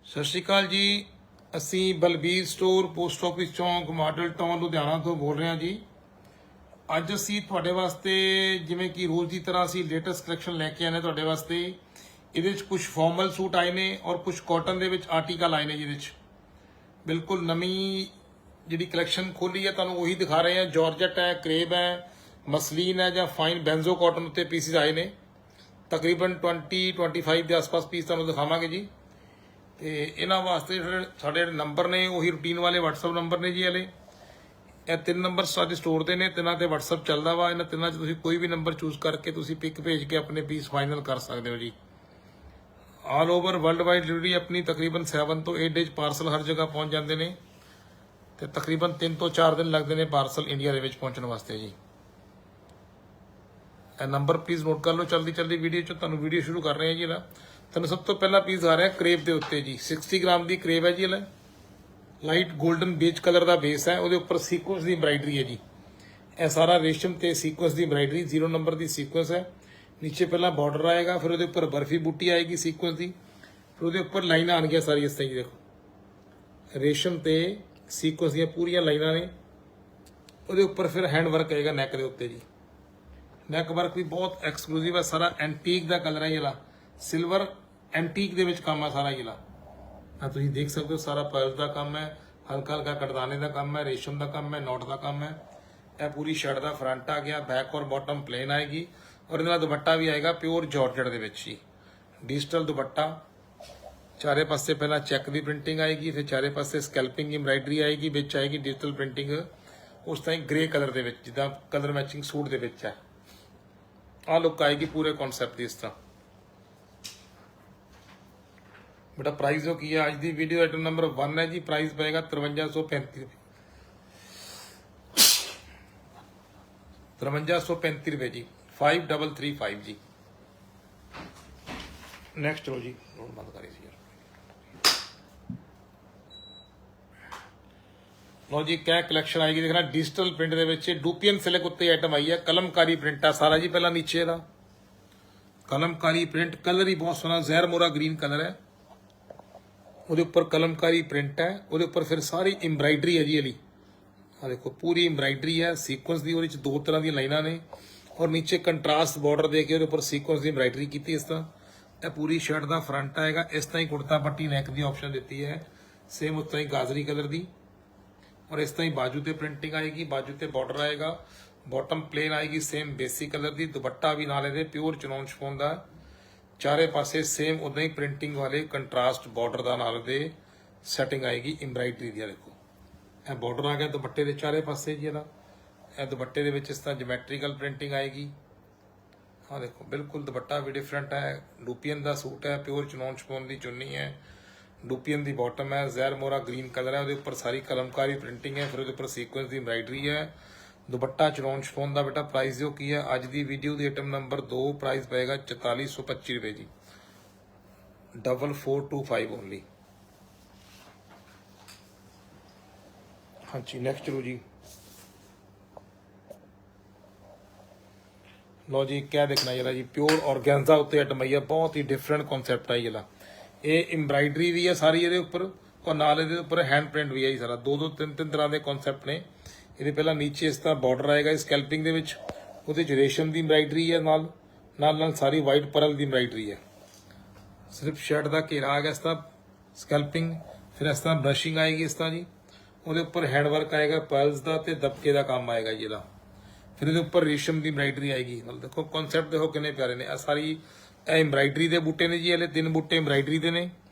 ਸਤਿ ਸ਼੍ਰੀ ਅਕਾਲ ਜੀ। ਅਸੀਂ ਬਲਬੀਰ ਸਟੋਰ ਪੋਸਟ ਆਫਿਸ ਚੌਂਕ ਮਾਡਲ ਟਾਊਨ ਲੁਧਿਆਣਾ ਤੋਂ ਬੋਲ ਰਹੇ ਹਾਂ ਜੀ। ਅੱਜ ਅਸੀਂ ਤੁਹਾਡੇ ਵਾਸਤੇ ਜਿਵੇਂ ਕਿ ਰੋਜ਼ ਦੀ ਤਰ੍ਹਾਂ ਅਸੀਂ ਲੇਟੈਸਟ ਕਲੈਕਸ਼ਨ ਲੈ ਕੇ ਆਏ ਨੇ ਤੁਹਾਡੇ ਵਾਸਤੇ। ਇਹਦੇ ਵਿੱਚ ਕੁਝ ਫਾਰਮਲ ਸੂਟ ਆਏ ਨੇ ਔਰ ਕੁਝ ਕਾਟਨ ਦੇ ਵਿੱਚ ਆਰਟੀਕਲ ਆਏ ਨੇ ਜਿਹਦੇ ਵਿੱਚ ਬਿਲਕੁਲ ਨਵੀਂ ਜਿਹੜੀ ਕਲੈਕਸ਼ਨ ਖੋਲੀ ਹੈ ਤੁਹਾਨੂੰ ਉਹੀ ਦਿਖਾ ਰਹੇ ਹਾਂ। ਜਾਰਜਟ ਹੈ, ਕਰੇਬ ਹੈ, ਮਸਲੀਨ ਹੈ ਜਾਂ ਫਾਈਨ ਬੈਂਜ਼ੋ ਕਾਟਨ ਉੱਤੇ ਪੀਸਿਸ ਆਏ ਨੇ। ਤਕਰੀਬਨ 20-25 ਦੇ ਆਸ-ਪਾਸ ਪੀਸ ਤੁਹਾਨੂੰ ਦਿਖਾਵਾਂਗੇ ਜੀ। ਤੇ ਇਹਨਾਂ ਵਾਸਤੇ ਸਾਡੇ ਜਿਹੜੇ ਨੰਬਰ ਨੇ ਉਹੀ ਰੂਟੀਨ ਵਾਲੇ WhatsApp ਨੰਬਰ ਨੇ ਜੀ। ਵਾਲੇ ਇਹ 3 ਨੰਬਰ ਸਾਡੇ ਸਟੋਰ ਦੇ ਨੇ, ਤਿੰਨਾਂ ਤੇ WhatsApp ਚੱਲਦਾ ਵਾ। ਇਹਨਾਂ ਤਿੰਨਾਂ 'ਚ ਤੁਸੀਂ ਕੋਈ ਵੀ ਨੰਬਰ ਚੂਜ਼ ਕਰਕੇ ਤੁਸੀਂ ਪਿਕ ਭੇਜ ਕੇ ਆਪਣੇ ਪੀਸ ਫਾਈਨਲ ਕਰ ਸਕਦੇ ਹੋ ਜੀ। All over world wide delivery ਆਪਣੀ ਤਕਰੀਬਨ 7 ਤੋਂ 8 ਡੇਜ਼ ਪਾਰਸਲ ਹਰ ਜਗ੍ਹਾ ਪਹੁੰਚ ਜਾਂਦੇ ਨੇ ਤੇ ਤਕਰੀਬਨ 3 ਤੋਂ 4 ਦਿਨ ਲੱਗਦੇ ਨੇ ਪਾਰਸਲ ਇੰਡੀਆ ਦੇ ਵਿੱਚ ਪਹੁੰਚਣ ਵਾਸਤੇ ਜੀ। ਇਹ ਨੰਬਰ ਪਲੀਜ਼ ਨੋਟ ਕਰ ਲਓ। ਜਲਦੀ ਵੀਡੀਓ 'ਚ ਤੁਹਾਨੂੰ ਵੀਡੀਓ ਸ਼ੁਰੂ ਕਰ ਰਹੇ ਹਾਂ ਜੀ। ਇਹਦਾ ਤੁਹਾਨੂੰ ਸਭ ਤੋਂ ਪਹਿਲਾਂ ਪੀਸ ਆ ਰਿਹਾ ਕਰੇਬ ਦੇ ਉੱਤੇ ਜੀ। 60 ਗ੍ਰਾਮ ਦੀ ਕਰੇਬ ਹੈ ਜੀ। ਇਹ ਲਾਈਟ 골ਡਨ ਬੇਜ ਕਲਰ ਦਾ ਬੇਸ ਹੈ, ਉਹਦੇ ਉੱਪਰ ਸੀਕੁਐਂਸ ਦੀ ਐਮਬਰਾਇਡਰੀ ਹੈ ਜੀ। ਇਹ ਸਾਰਾ ਰੇਸ਼ਮ ਤੇ ਸੀਕੁਐਂਸ ਦੀ ਐਮਬਰਾਇਡਰੀ 0 ਨੰਬਰ ਦੀ ਸੀਕੁਐਂਸ ਹੈ। ਨੀਚੇ ਪਹਿਲਾਂ ਬਾਰਡਰ ਆਏਗਾ, ਫਿਰ ਉਹਦੇ ਉੱਪਰ ਬਰਫੀ ਬੂਟੀ ਆਏਗੀ ਸੀਕੁਐਂਸ ਦੀ, ਫਿਰ ਉਹਦੇ ਉੱਪਰ ਲਾਈਨਾਂ ਆਣਗੀਆਂ ਸਾਰੀ ਇਸ ਤਰ੍ਹਾਂ ਜੀ। ਦੇਖੋ ਰੇਸ਼ਮ ਤੇ ਸੀਕੁਐਂਸ ਦੀਆਂ ਪੂਰੀਆਂ ਲਾਈਨਾਂ ਨੇ। ਉਹਦੇ ਉੱਪਰ ਫਿਰ ਹੈਂਡ ਵਰਕ ਆਏਗਾ ਨੈਕ ਦੇ ਉੱਤੇ ਜੀ। ਨੈਕ ਵਰਕ ਵੀ ਬਹੁਤ ਐਕਸਕਲੂਸਿਵ ਹੈ, ਸਾਰਾ ਐਂਟੀਕ ਦਾ ਕਲਰ ਹੈ। ਇਹਦਾ ਸਿਲਵਰ ਐਂਟੀਕ ਦੇ ਵਿੱਚ ਕੰਮ ਹੈ ਸਾਰਾ। ਇਹਦਾ ਆ ਤੁਸੀਂ ਦੇਖ ਸਕਦੇ ਹੋ, ਸਾਰਾ ਪਰਲ ਦਾ ਕੰਮ ਹੈ, ਹਲਕਾ ਹਲਕਾ ਕੜਦਾਨੇ ਦਾ ਕੰਮ ਹੈ, ਰੇਸ਼ਮ ਦਾ ਕੰਮ ਹੈ, ਨੋਟ ਦਾ ਕੰਮ ਹੈ। ਇਹ ਪੂਰੀ ਸ਼ਰਟ ਦਾ ਫਰੰਟ ਆ ਗਿਆ, ਬੈਕ ਔਰ ਬਾਟਮ ਪਲੇਨ ਆਏਗੀ ਔਰ ਇਹਦੇ ਨਾਲ ਦੁਪੱਟਾ ਵੀ ਆਏਗਾ ਪਿਓਰ ਜਾਰਜਟ ਦੇ ਵਿੱਚ ਹੀ। ਡਿਜੀਟਲ ਦੁਪੱਟਾ, ਚਾਰੇ ਪਾਸੇ ਪਹਿਲਾਂ ਚੈੱਕ ਦੀ ਪ੍ਰਿੰਟਿੰਗ ਆਏਗੀ, ਫਿਰ ਚਾਰੇ ਪਾਸੇ ਸਕੈਲਪਿੰਗ ਐਮਬਰਾਇਡਰੀ ਆਏਗੀ, ਵਿੱਚ ਆਏਗੀ ਡਿਜੀਟਲ ਪ੍ਰਿੰਟਿੰਗ ਉਸ ਤਰ੍ਹਾਂ ਗ੍ਰੇ ਕਲਰ ਦੇ ਵਿੱਚ, ਜਿੱਦਾਂ ਕਲਰ ਮੈਚਿੰਗ ਸੂਟ ਦੇ ਵਿੱਚ ਹੈ। ਆਹ ਲੁੱਕ ਆਏਗੀ ਪੂਰੇ ਕਨਸੈਪਟ ਦੀ ਇਸ ਤਰ੍ਹਾਂ। बेटा प्राइस जो की है आज की वीडियो आइटम नंबर 1 है जी। प्राइस पएगा 5335 रुपये। 5335 रुपये जी। 5335 जी। नेक्स्ट लो जी, बंद करी सी लो जी। क्या कलैक्शन आएगी देखना। डिजिटल प्रिंट के डूपियन सिल्क उत्ते आइटम आई है। कलमकारी प्रिंट है सारा जी। पहला नीचे का कलमकारी प्रिंट, कलर ही बहुत सोहना जहर मोरा ग्रीन कलर है। ਉਹਦੇ ਉੱਪਰ ਕਲਮਕਾਰੀ ਪ੍ਰਿੰਟ ਹੈ, ਉਹਦੇ ਉੱਪਰ ਫਿਰ ਸਾਰੀ ਐਮਬਰਾਇਡਰੀ ਹੈ ਜੀ। ਇਹਦੀ ਆ ਦੇਖੋ ਪੂਰੀ ਐਮਬਰਾਇਡਰੀ ਹੈ ਸੀਕੁਐਂਸ ਦੀ। ਉਹਦੇ ਵਿੱਚ 2 ਤਰ੍ਹਾਂ ਦੀਆਂ ਲਾਈਨਾਂ ਨੇ ਔਰ ਨੀਚੇ ਕੰਟਰਾਸਟ ਬਾਰਡਰ ਦੇ ਕੇ ਉਹਦੇ ਉੱਪਰ ਸੀਕੁਐਂਸ ਦੀ ਐਮਬਰਾਇਡਰੀ ਕੀਤੀ ਇਸ ਤਰ੍ਹਾਂ। ਇਹ ਪੂਰੀ ਸ਼ਰਟ ਦਾ ਫਰੰਟ ਆਏਗਾ। ਇਸ ਤਰ੍ਹਾਂ ਹੀ ਕੁੜਤਾ ਪੱਟੀ ਨੈਕ ਦੀ ਆਪਸ਼ਨ ਦਿੱਤੀ ਹੈ, ਸੇਮ ਉਸ ਤਰ੍ਹਾਂ ਹੀ ਗਾਜਰੀ ਕਲਰ ਦੀ। ਔਰ ਇਸ ਤਰ੍ਹਾਂ ਹੀ ਬਾਜੂ ਤੇ ਪ੍ਰਿੰਟਿੰਗ ਆਏਗੀ, ਬਾਜੂ ਤੇ ਬਾਰਡਰ ਆਏਗਾ, ਬਾਟਮ ਪਲੇਨ ਆਏਗੀ ਸੇਮ ਬੇਸਿਕ ਕਲਰ ਦੀ। ਦੁਪੱਟਾ ਵੀ ਨਾਲ ਇਹਦੇ ਪਿਓਰ ਚਨੌਨ ਸ਼ਿਫੋਨ ਦਾ। ਚਾਰੇ ਪਾਸੇ सेम उदा ही प्रिंटिंग वाले कंट्रास्ट बॉर्डर का नाल दे सैटिंग आएगी एम्ब्राइडरी दी। देखो यह बॉर्डर आ गया दुपट्टे के चारे पासे जी। यह दुपट्टे के इस तरह जोमैट्रिकल प्रिंटिंग आएगी। हाँ देखो बिल्कुल दुपट्टा भी डिफरेंट है। डूपियन का सूट है, प्योर चनौन शपोन की चुन्नी है, डूपियन की बॉटम है, जहर मोरा ग्रीन कलर है। वो उपर सारी कलमकारी प्रिंटिंग है, फिर वो उपर सीक्वेंस की एम्ब्राइडरी है। दुपट्टा चनौन शफोन का। बेटा प्राइस जो की है अज की वीडियो की आइटम नंबर 2। प्राइस पएगा 4425 रुपये जी। 4425 ओनली। हाँ जी नेक्स्ट लो जी। लो जी क्या देखना जरा जी। प्योर ऑर्गेन्जा उत्ते आइटम आई है, बहुत ही डिफरेंट कॉन्सैप्ट है जरा। ये एम्ब्राइडरी भी है सारी ये उपर और नाल ये उपर हैंड प्रिंट भी है जी। सारा 2-2 3-3 तरह के कॉन्सैप्ट ने। ये पहला नीचे इस तरह बॉर्डर आएगा स्कैल्पिंग के विच, उहदे च रेशम की एम्ब्राइडरी है, नाल सारी वाइट परल की एम्ब्राइडरी है। सिर्फ शर्ट का घेरा आ गया इस तरह स्कैल्पिंग, फिर इस तरह ब्रशिंग आएगी इस तरह जी। वो उपर हैंडवर्क आएगा पर्ल्स का ते दबके का काम आएगा जी। फिर ये उपर रेशम की एम्ब्राइडरी आएगी। मतलब देखो कॉन्सैप्ट देखो कितने प्यारे ने। सारी एम्ब्राइडरी के बूटे ने जी। हले 3 बूटे एम्ब्राइडरी के ने,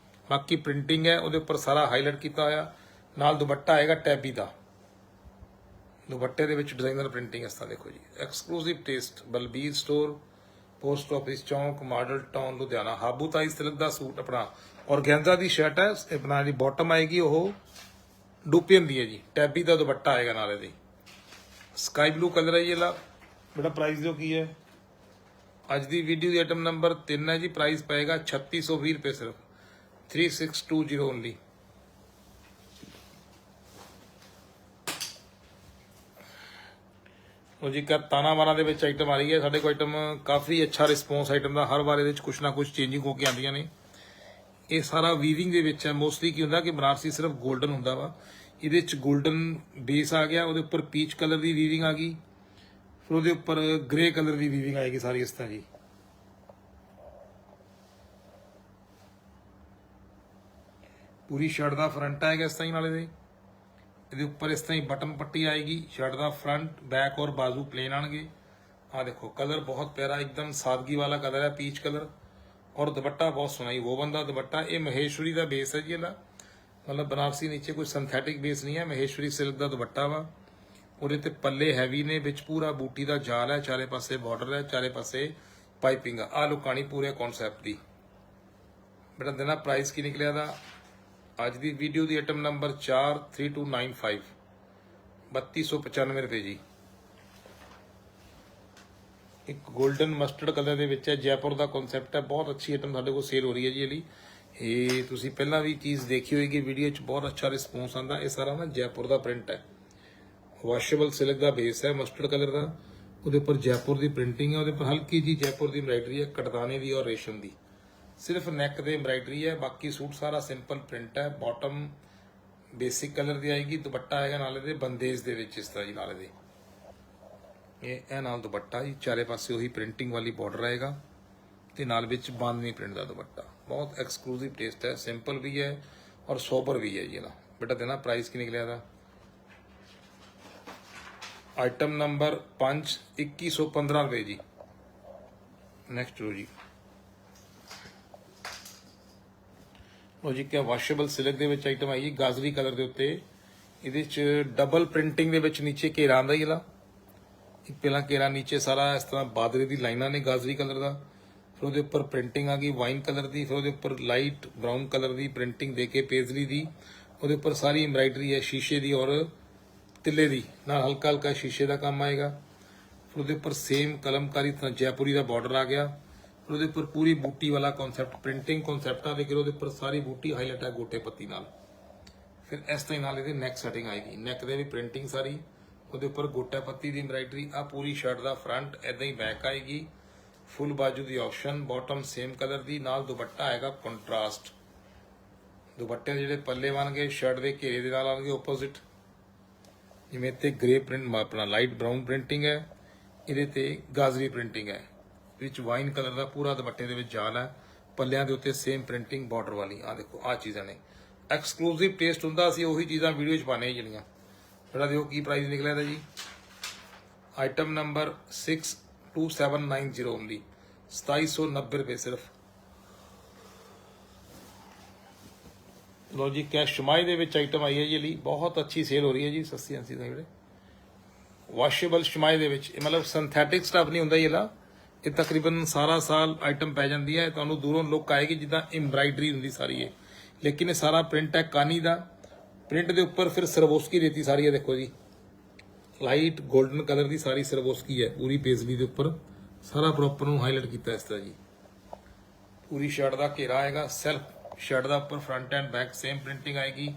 बाकी प्रिंटिंग है। वो उपर सारा हाईलाइट किया होया। नाल दुपट्टा आएगा टैबी का। दुपट्टे के डिजाइनर प्रिंटिंग इस तरह देखो जी। Exclusive test Balbir store post office चौंक model town Ludhiana. Habutai silk का सूट अपना ऑर्गेन्जा की शर्ट है। अपना जी बॉटम आएगी वो डूपियन की है जी। टैबी का दुपट्टा आएगा नाले दी। स्काई ब्लू कलर है ये ला। बेटा प्राइस जो की है अज की वीडियो की आइटम नंबर 3 है जी। प्राइस पएगा 3620 रुपये सिर्फ। 3620 ओनली। लो जी क्या तानावाना के आइटम आ रही है। साढ़े को आइटम काफ़ी अच्छा रिस्पोंस आइटम का। हर बार ये कुछ ना कुछ चेंजिंग होकर आदि ने। ਇਹ ਸਾਰਾ ਵੀਵਿੰਗ ਦੇ ਵਿੱਚ ਹੈ। ਮੋਸਟਲੀ ਕੀ ਹੁੰਦਾ ਕਿ ਬਨਾਰਸੀ ਸਿਰਫ 골ਡਨ ਹੁੰਦਾ ਵਾ, ਇਹਦੇ ਚ 골ਡਨ ਬੇਸ ਆ ਗਿਆ, ਉਹਦੇ ਉੱਪਰ ਪੀਚ ਕਲਰ ਦੀ ਵੀਵਿੰਗ ਆ ਗਈ, ਫਿਰ ਉਹਦੇ ਉੱਪਰ ਗ੍ਰੇ ਕਲਰ ਦੀ ਵੀਵਿੰਗ ਆਏਗੀ ਸਾਰੀ ਇਸ ਤਰ੍ਹਾਂ ਜੀ। ਪੂਰੀ ਸ਼ਰਟ ਦਾ ਫਰੰਟ ਆਏਗਾ ਇਸ ਤਰ੍ਹਾਂ ਹੀ, ਨਾਲੇ ਦੇ ਇਹਦੇ ਉੱਪਰ ਇਸ ਤਰ੍ਹਾਂ ਹੀ ਬਟਨ ਪੱਟੀ ਆਏਗੀ। ਸ਼ਰਟ ਦਾ ਫਰੰਟ बैक और बाजू प्लेन आएंगे। आ देखो कलर बहुत प्यारा एकदम सादगी वाला कलर है, पीच कलर, और दुपट्टा बहुत सोहना ही वो बंदा दुपट्टा। ये महेश्वरी का बेस है जी, ਇਹਦਾ मतलब बनारसी नीचे कोई सिंथेटिक बेस नहीं है, महेश्वरी सिल्क का दुपट्टा वा। ਉਹਦੇ ਤੇ ਪੱਲੇ ਹੈਵੀ ਨੇ, ਵਿੱਚ ਪੂਰਾ ਬੂਟੀ ਦਾ ਜਾਲ ਹੈ, ਚਾਰੇ ਪਾਸੇ ਬਾਰਡਰ ਹੈ, ਚਾਰੇ ਪਾਸੇ ਪਾਈਪਿੰਗ ਆ ਲੁਕਾਣੀ ਪੂਰੇ ਕਨਸੈਪਟ ਦੀ। ਬੇਟਾ ਦੇਣਾ ਪ੍ਰਾਈਸ ਕੀ ਨਿਕਲਿਆ ਦਾ ਅੱਜ ਦੀ ਵੀਡੀਓ ਦੀ ਆਈਟਮ ਨੰਬਰ 43295 3295 ਰੁਪਏ ਜੀ। ਇੱਕ 골ਡਨ ਮਸਟਰਡ ਕਲਰ ਦੇ ਵਿੱਚ ਹੈ, ਜੈਪੁਰ ਦਾ ਕਨਸੈਪਟ ਹੈ, ਬਹੁਤ ਅੱਛੀ ਆਈਟਮ ਸਾਡੇ ਕੋਲ ਸੇਲ ਹੋ ਰਹੀ ਹੈ ਜੀ। ਇਹਦੀ ਇਹ ਤੁਸੀਂ ਪਹਿਲਾਂ ਵੀ ਚੀਜ਼ ਦੇਖੀ ਹੋਏਗੀ ਵੀਡੀਓ 'ਚ, ਬਹੁਤ ਅੱਛਾ ਰਿਸਪੌਂਸ ਆਉਂਦਾ। ਇਹ ਸਾਰਾ ਨਾ ਜੈਪੁਰ ਦਾ ਪ੍ਰਿੰਟ ਹੈ, ਵਾਸ਼ੇਬਲ ਸਿਲਕ ਦਾ ਬੇਸ ਹੈ ਮਸਟਰਡ ਕਲਰ ਦਾ, ਉਹਦੇ ਉੱਪਰ ਜੈਪੁਰ ਦੀ ਪ੍ਰਿੰਟਿੰਗ ਹੈ, ਉਹਦੇ ਉੱਪਰ ਹਲਕੀ ਜੀ ਜੈਪੁਰ ਦੀ ਐਮਬਰਾਇਡਰੀ ਹੈ, ਕਟਦਾਨੇ ਦੀ ਔਰ ਰੇਸ਼ਮ ਦੀ। सिर्फ नैक दे एम्ब्राइडरी है, बाकी सूट सारा सिंपल प्रिंट है। बॉटम बेसिक कलर दी आएगी, दुपट्टा आएगा नाले दे बंदेज दे विच इस तरह जी, नाले दे ये नाल दुपट्टा जी, चारे पासे वही प्रिंटिंग वाली बॉर्डर आएगा ते नाल विच बांधनी प्रिंट का दुपट्टा। बहुत एक्सक्लूसिव टेस्ट है, सिंपल भी है और सोबर भी है जी ना। बेटा देना प्राइस की निकलिया था आइटम नंबर 5 2115 रुपए जी। नैक्सट लो जी, ਲੋ ਜੀ ਕਿਆ ਵਾਸ਼ੇਬਲ ਸਿਲਕ ਦੇ ਵਿੱਚ ਆਈਟਮ ਆਈ ਗਾਜ਼ਰੀ ਕਲਰ ਦੇ ਉੱਤੇ। ਇਹਦੇ ਚ ਡਬਲ ਪ੍ਰਿੰਟਿੰਗ ਦੇ ਵਿੱਚ ਨੀਚੇ ਘੇਰਾ ਆਂਦਾ ਇਹਦਾ, ਇੱਕ ਪਹਿਲਾਂ ਘੇਰਾ ਨੀਚੇ ਸਾਰਾ ਇਸ ਤਰ੍ਹਾਂ ਬਾਦਰੇ ਦੀ ਲਾਈਨਾਂ ਨੇ ਗਾਜ਼ਰੀ ਕਲਰ ਦਾ, ਫਿਰ ਉਹਦੇ ਉੱਪਰ ਪ੍ਰਿੰਟਿੰਗ ਆ ਗਈ ਵਾਈਨ ਕਲਰ ਦੀ, ਫਿਰ ਉਹਦੇ ਉੱਪਰ ਲਾਈਟ ਬਰਾਊਨ ਕਲਰ ਦੀ ਪ੍ਰਿੰਟਿੰਗ ਦੇ ਕੇ ਪੇਜ਼ਲੀ ਦੀ, ਉਹਦੇ ਉੱਪਰ ਸਾਰੀ ਐਮਬਰਾਇਡਰੀ ਹੈ ਸ਼ੀਸ਼ੇ ਦੀ ਔਰ ਤਿੱਲੇ ਦੀ, ਨਾਲ ਹਲਕਾ ਹਲਕਾ ਸ਼ੀਸ਼ੇ ਦਾ ਕੰਮ ਆਏਗਾ। ਫਿਰ ਉਹਦੇ ਉੱਪਰ ਸੇਮ ਕਲਮਕਾਰੀ ਤਰ੍ਹਾਂ ਜੈਪੁਰੀ ਦਾ ਬਾਰਡਰ ਆ ਗਿਆ, ਉਹਦੇ ਉੱਪਰ ਪੂਰੀ ਬੂਟੀ ਵਾਲਾ ਕਨਸੈਪਟ ਪ੍ਰਿੰਟਿੰਗ ਕਨਸੈਪਟ ਆ ਦੇ ਕੇ ਉਹਦੇ ਉੱਪਰ ਸਾਰੀ ਬੂਟੀ ਹਾਈਲਾਈਟ ਹੈ ਗੋਟੇ ਪੱਤੀ ਨਾਲ। ਫਿਰ ਇਸ ਤਰ੍ਹਾਂ ਨਾਲ ਇਹਦੇ ਨੈਕ ਸੈਟਿੰਗ ਆਏਗੀ, ਨੈਕ ਦੇ ਵੀ ਪ੍ਰਿੰਟਿੰਗ ਸਾਰੀ, ਉਹਦੇ ਉੱਪਰ ਗੋਟਾ ਪੱਤੀ ਦੀ ਐਮਬਰਾਇਡਰੀ। ਆ ਪੂਰੀ ਸ਼ਰਟ ਦਾ ਫਰੰਟ ਐਦਾਂ ਹੀ ਬੈਕ ਆਏਗੀ, ਫੁੱਲ ਬਾਜੂ ਦੀ ਆਪਸ਼ਨ, ਬਾਟਮ ਸੇਮ ਕਲਰ ਦੀ, ਨਾਲ ਦੁਪੱਟਾ ਆਏਗਾ ਕੰਟਰਾਸਟ। ਦੁਪੱਟੇ ਦੇ ਜਿਹੜੇ ਪੱਲੇ ਬਣਗੇ ਸ਼ਰਟ ਦੇ ਘੇਰੇ ਦੇ ਨਾਲ ਆਣਗੇ ਆਪੋਜ਼ਿਟ, ਜਿਵੇਂ ਤੇ ਗ੍ਰੇ ਪ੍ਰਿੰਟ ਆਪਣਾ ਲਾਈਟ ਬਰਾਊਨ ਪ੍ਰਿੰਟਿੰਗ ਹੈ, ਇਹਦੇ ਤੇ ਗਾਜ਼ਰੀ ਪ੍ਰਿੰਟਿੰਗ ਹੈ, ਵਿੱਚ ਵਾਈਨ ਕਲਰ ਦਾ ਪੂਰਾ ਦੁਪੱਟੇ ਦੇ ਵਿੱਚ ਜਾਲ ਹੈ, ਪੱਲਿਆਂ ਦੇ ਉੱਤੇ ਸੇਮ ਪ੍ਰਿੰਟਿੰਗ ਬਾਰਡਰ ਵਾਲੀ। ਆ ਦੇਖੋ ਆ ਚੀਜ਼ਾਂ ਨੇ, ਐਕਸਕਲੂਸਿਵ ਟੇਸਟ ਹੁੰਦਾ, ਅਸੀਂ ਉਹੀ ਚੀਜ਼ਾਂ ਵੀਡੀਓ 'ਚ ਪਾਣੇ ਜਿਹੜੀਆਂ। ਜਿਹੜਾ ਦੇਖੋ ਕੀ ਪ੍ਰਾਈਸ ਨਿਕਲਿਆ ਦਾ ਜੀ ਆਈਟਮ ਨੰਬਰ 62790 ਓਨਲੀ 2790 ਰੁਪਏ ਸਿਰਫ। ਲੋ ਜੀ ਕੈਸ਼ ਸ਼ਮਾਈ ਦੇ ਵਿੱਚ ਆਈਟਮ ਆਈ ਹੈ ਜੀ, ਲਈ ਬਹੁਤ ਅੱਛੀ ਸੇਲ ਹੋ ਰਹੀ ਹੈ ਜੀ, ਸਸਤੀ ਅੰਸੀ ਦਾ ਜਿਹੜੇ ਵਾਸ਼ੇਬਲ ਸ਼ਮਾਈ ਦੇ ਵਿੱਚ। ਇਹ ਮਤਲਬ ਸਿੰਥੈਟਿਕ ਸਟਫ ਨਹੀਂ ਹੁੰਦਾ ਇਹਦਾ, ਇਹ ਤਕਰੀਬਨ ਸਾਰਾ ਸਾਲ ਆਈਟਮ ਪੈ ਜਾਂਦੀ ਹੈ। ਤੁਹਾਨੂੰ ਦੂਰੋਂ ਲੁੱਕ ਆਏਗੀ ਜਿੱਦਾਂ ਐਮਬਰਾਇਡਰੀ ਹੁੰਦੀ ਸਾਰੀ ਇਹ, ਲੇਕਿਨ ਇਹ ਸਾਰਾ ਪ੍ਰਿੰਟ ਹੈ ਕਾਨੀ ਦਾ। ਪ੍ਰਿੰਟ ਦੇ ਉੱਪਰ ਫਿਰ ਸਰਵੋਸਕੀ ਦੇਤੀ ਸਾਰੀ ਹੈ, ਦੇਖੋ ਜੀ ਲਾਈਟ 골ਡਨ ਕਲਰ ਦੀ ਸਾਰੀ ਸਰਵੋਸਕੀ ਹੈ ਪੂਰੀ ਪੇਜ਼ਲੀ ਦੇ ਉੱਪਰ, ਸਾਰਾ ਪ੍ਰੋਪਰ ਨੂੰ ਹਾਈਲਾਈਟ ਕੀਤਾ ਇਸ ਤਰ੍ਹਾਂ ਜੀ। ਪੂਰੀ ਸ਼ਰਟ ਦਾ ਘੇਰਾ ਆਏਗਾ, ਸੈਲਫ ਸ਼ਰਟ ਦਾ ਉੱਪਰ front end back same printing ਆਏਗੀ,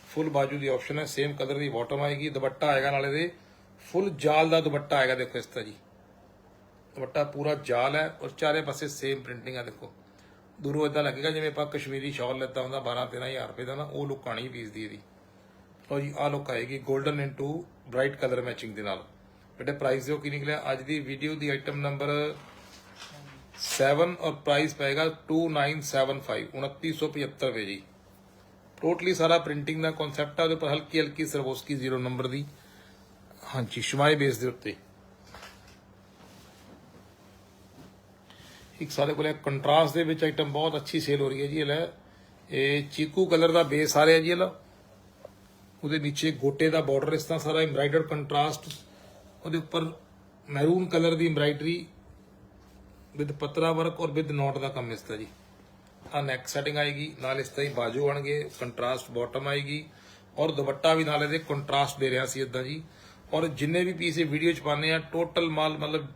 ਫੁੱਲ ਬਾਜੂ ਦੀ ਆਪਸ਼ਨ ਹੈ, ਸੇਮ ਕਲਰ ਦੀ ਬਾਟਮ ਆਏਗੀ, ਦੁਪੱਟਾ ਆਏਗਾ ਨਾਲੇ ਦੇ ਫੁੱਲ ਜਾਲ ਦਾ ਦੁਪੱਟਾ ਆਏਗਾ। ਦੇਖੋ ਇਸ ਤਰ੍ਹਾਂ ਜੀ ਦੁਪੱਟਾ ਪੂਰਾ ਜਾਲ ਹੈ ਔਰ ਚਾਰੇ ਪਾਸੇ ਸੇਮ ਪ੍ਰਿੰਟਿੰਗ ਆ। ਦੇਖੋ ਦੂਰੋਂ ਇਦਾਂ ਲੱਗੇਗਾ ਜਿਵੇਂ ਆਪਾਂ ਕਸ਼ਮੀਰੀ ਸ਼ਾਲ ਲੈਤਾ ਹੁੰਦਾ 12-13 ਰੁਪਏ ਦਾ ਨਾ, ਉਹ ਲੁੱਕ ਆਣੀ ਪੀਸ ਦੀ ਇਹਦੀ। ਲਓ ਜੀ ਆਹ ਲੁੱਕ ਆਏਗੀ golden into bright colour matching ਦੇ ਨਾਲ। ਬੇਟੇ ਪ੍ਰਾਈਸ ਜੋ ਕੀ ਨਿਕਲਿਆ ਅੱਜ ਦੀ ਵੀਡੀਓ ਦੀ ਆਈਟਮ ਨੰਬਰ 7 ਔਰ ਪ੍ਰਾਈਸ ਪਏਗਾ 2975 2975 ਰੁਪਏ ਜੀ। ਟੋਟਲੀ ਸਾਰਾ ਪ੍ਰਿੰਟਿੰਗ ਦਾ ਕਨਸੈਪਟ ਆ, ਉਹਦੇ ਉੱਪਰ ਹਲਕੀ ਹਲਕੀ ਸਰਵੋਸਕੀ 0 ਨੰਬਰ ਦੀ ਹਾਂਜੀ ਸ਼ਮਾਈ ਬੇਸ ਦੇ ਉੱਤੇ। ਇੱਕ ਸਾਡੇ ਕੋਲ ਕੰਟਰਾਸਟ ਦੇ ਵਿੱਚ ਆਈਟਮ ਬਹੁਤ ਅੱਛੀ ਸੇਲ ਹੋ ਰਹੀ ਹੈ ਜੀ। ਇਹ ਚੀਕੂ ਕਲਰ ਦਾ ਬੇਸ ਆ ਰਿਹਾ ਜੀ, ਉਹਦੇ ਨੀਚੇ ਗੋਟੇ ਦਾ ਬਾਰਡਰ ਇਸ ਤਰ੍ਹਾਂ ਸਾਰਾ ਐਮਬਰਾਇਡਰਡ ਕੰਟਰਾਸਟ, ਉਹਦੇ ਉੱਪਰ maroon colour the embroidery with ਪਤਰਾ work ਔਰ ਵਿਦ ਨੋਟ ਦਾ ਕੰਮ ਇਸ ਤਰ੍ਹਾਂ ਜੀ। ਆ ਨੈਕ ਸੈਟਿੰਗ ਆਏਗੀ, ਨਾਲ ਇਸ ਤਰ੍ਹਾਂ ਹੀ ਬਾਜੂ ਆਣਗੇ, ਕੰਟਰਾਸਟ ਬਾਟਮ ਆਏਗੀ ਔਰ ਦੁਪੱਟਾ ਵੀ ਨਾਲ ਇਹਦੇ ਕੰਟਰਾਸਟ ਦੇ ਰਿਹਾ ਸੀ ਇਦਾਂ ਜੀ। ਔਰ ਜਿੰਨੇ ਵੀ ਪੀਸ ਇਹ ਵੀਡੀਓ 'ਚ ਪਾਉਂਦੇ ਆ ਟੋਟਲ ਮਾਲ ਮਤਲਬ